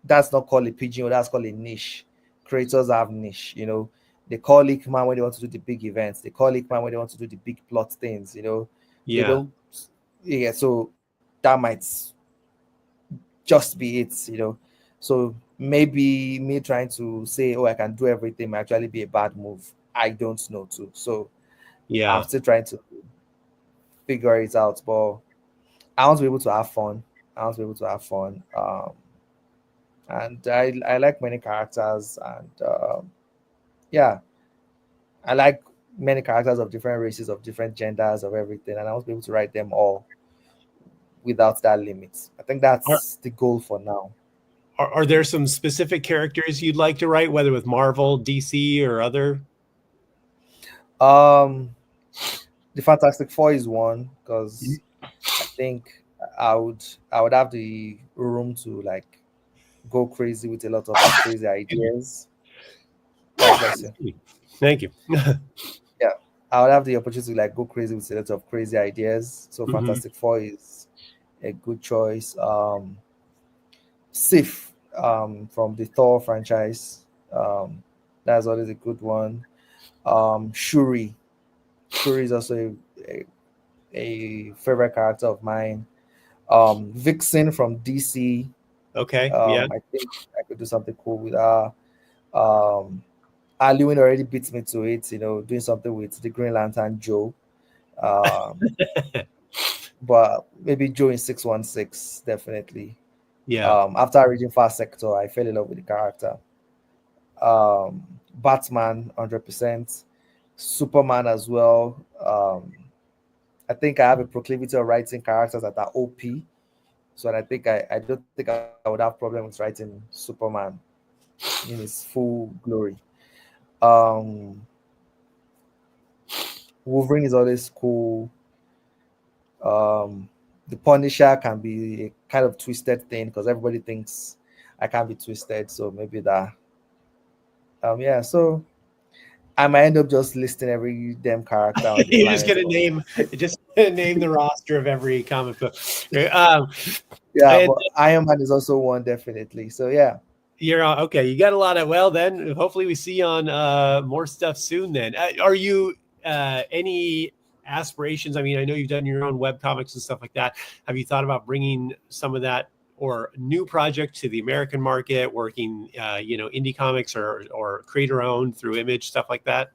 that's not called a pigeon, or that's called a niche. Creators have niche, They call Ickman when they want to do the big events. They call Ickman when they want to do the big plot things, They Yeah. don't. Yeah, so that might just be it, So maybe me trying to say, oh, I can do everything might actually be a bad move. I don't know too. So I'm Yeah. still trying to figure it out. But I want to be able to have fun. I want to be able to have fun. And I like many characters, and yeah, I like many characters of different races, of different genders, of everything, and I want to be able to write them all without that limit. I think Are, that's the goal for now. are there some specific characters you'd like to write, whether with Marvel, DC, or other? Um, the Fantastic Four is one because I think I would have the room to like go crazy with a lot of like crazy ideas. God bless you. Thank you. Yeah, I would have the opportunity to like go crazy with a lot of crazy ideas. So Mhm. Fantastic Four is a good choice. Sif from the Thor franchise. Um, that's always a good one. Shuri. Shuri is also a favorite character of mine. Vixen from DC. Okay. Yeah. I think I could do something cool with her. Um, Alwyn already beats me to it, doing something with the Green Lantern Joe. Um, but maybe Joe in 616, definitely. Yeah. After reading Fast Sector, I fell in love with the character. Batman, 100%. Superman as well. I think I have a proclivity of writing characters that are OP. So I think I don't think I would have problem with writing Superman in his full glory. Um, Wolverine is always cool. Um, the Punisher can be a kind of twisted thing because everybody thinks I can't be twisted. So maybe that. Yeah. So I might end up just listing every damn character on the You're just planet. gonna name the roster of every comic book. Um, Yeah, and but Iron Man is also one definitely. So yeah. you're okay. You got a lot of then. Hopefully, we see you on more stuff soon. Then, are you any aspirations? I mean, I know you've done your own web comics and stuff like that. Have you thought about bringing some of that or new project to the American market, working indie comics or creator owned through Image stuff like that?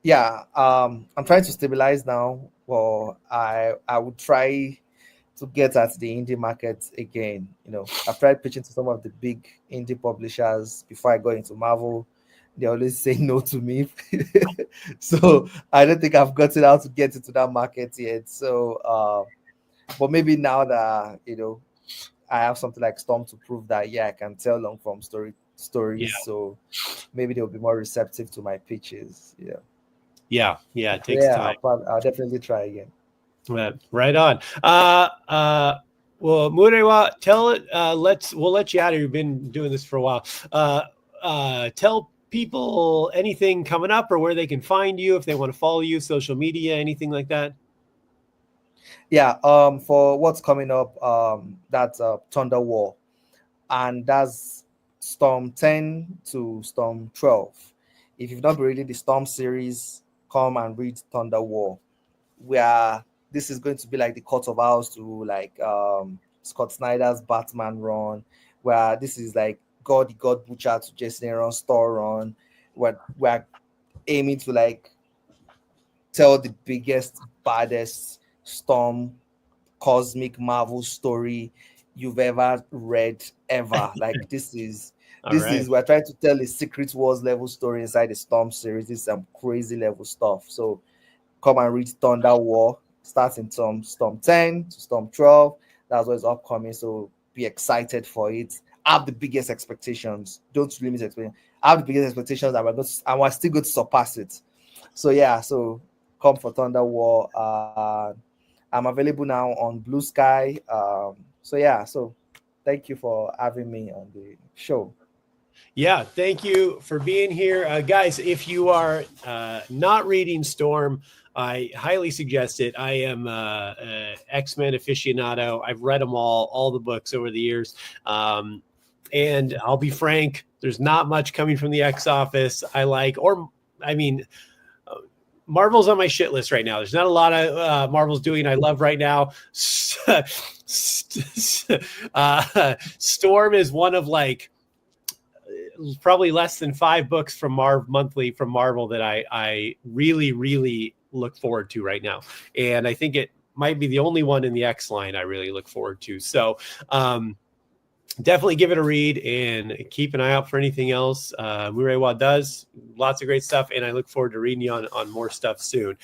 Yeah, I'm trying to stabilize now. Well, I would try to get at the indie market again. I've tried pitching to some of the big indie publishers before I got into Marvel. They always say no to me. So I don't think I've gotten out to get into that market yet. So but maybe now that I have something like Storm to prove that yeah, I can tell long form Yeah, stories. So maybe they'll be more receptive to my pitches. yeah. It So takes yeah, time. I'll definitely try again. Right on. Well, Murewa, tell it. We'll let you out. You've been doing this for a while. Tell people anything coming up or where they can find you if they want to follow you, social media, anything like that. Yeah, for what's coming up, that's Thunder War, and that's Storm 10 to Storm 12. If you've not been reading the Storm series, come and read Thunder War. Where this is going to be like the court of owls to like Scott Snyder's Batman run, where this is like God Butcher to Jason Aaron's Store run, where we're aiming to like tell the biggest, baddest Storm cosmic Marvel story you've ever read ever. Like All right. we're trying to tell a Secret Wars level story inside the Storm series. This is some crazy level stuff. So come and read Thunder War, starting from Storm 10 to Storm 12. That's what's upcoming. So be excited for it. Have the biggest expectations. Don't limit expectations. Have the biggest expectations and we're still going to surpass it. So yeah, so come for Thunder War. I'm available now on Blue Sky. So yeah, so thank you for having me on the show. Yeah, thank you for being here. Guys, if you are not reading Storm, I highly suggest it. I am X-Men aficionado. I've read them all the books over the years. And I'll be frank, there's not much coming from the X office I like, I mean, Marvel's on my shit list right now. There's not a lot of Marvel's doing I love right now. Storm is one of like probably less than 5 books from monthly from Marvel that I really, really look forward to right now. And I think it might be the only one in the X line I really look forward to. So definitely give it a read and keep an eye out for anything else. Murewa does lots of great stuff, and I look forward to reading you on more stuff soon.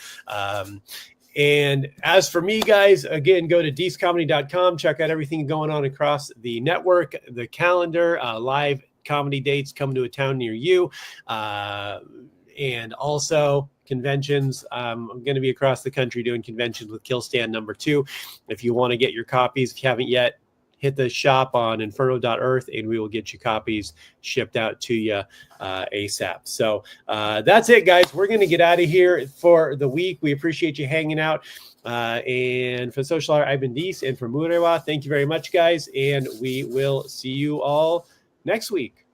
And as for me, guys, again, go to deececomedy.com. Check out everything going on across the network, the calendar, live comedy dates coming to a town near you, and also conventions. I'm going to be across the country doing conventions with Kill Stand #2. If you want to get your copies, if you haven't yet, hit the shop on inferno.earth and we will get you copies shipped out to you ASAP. So that's it, guys. We're going to get out of here for the week. We appreciate you hanging out. And for Social Hour, I've been Deece, and for Murewa, thank you very much, guys. And we will see you all next week.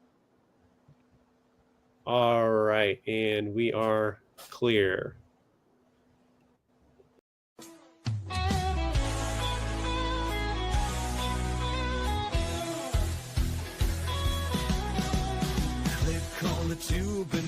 All right. And we are clear. Click on the tube and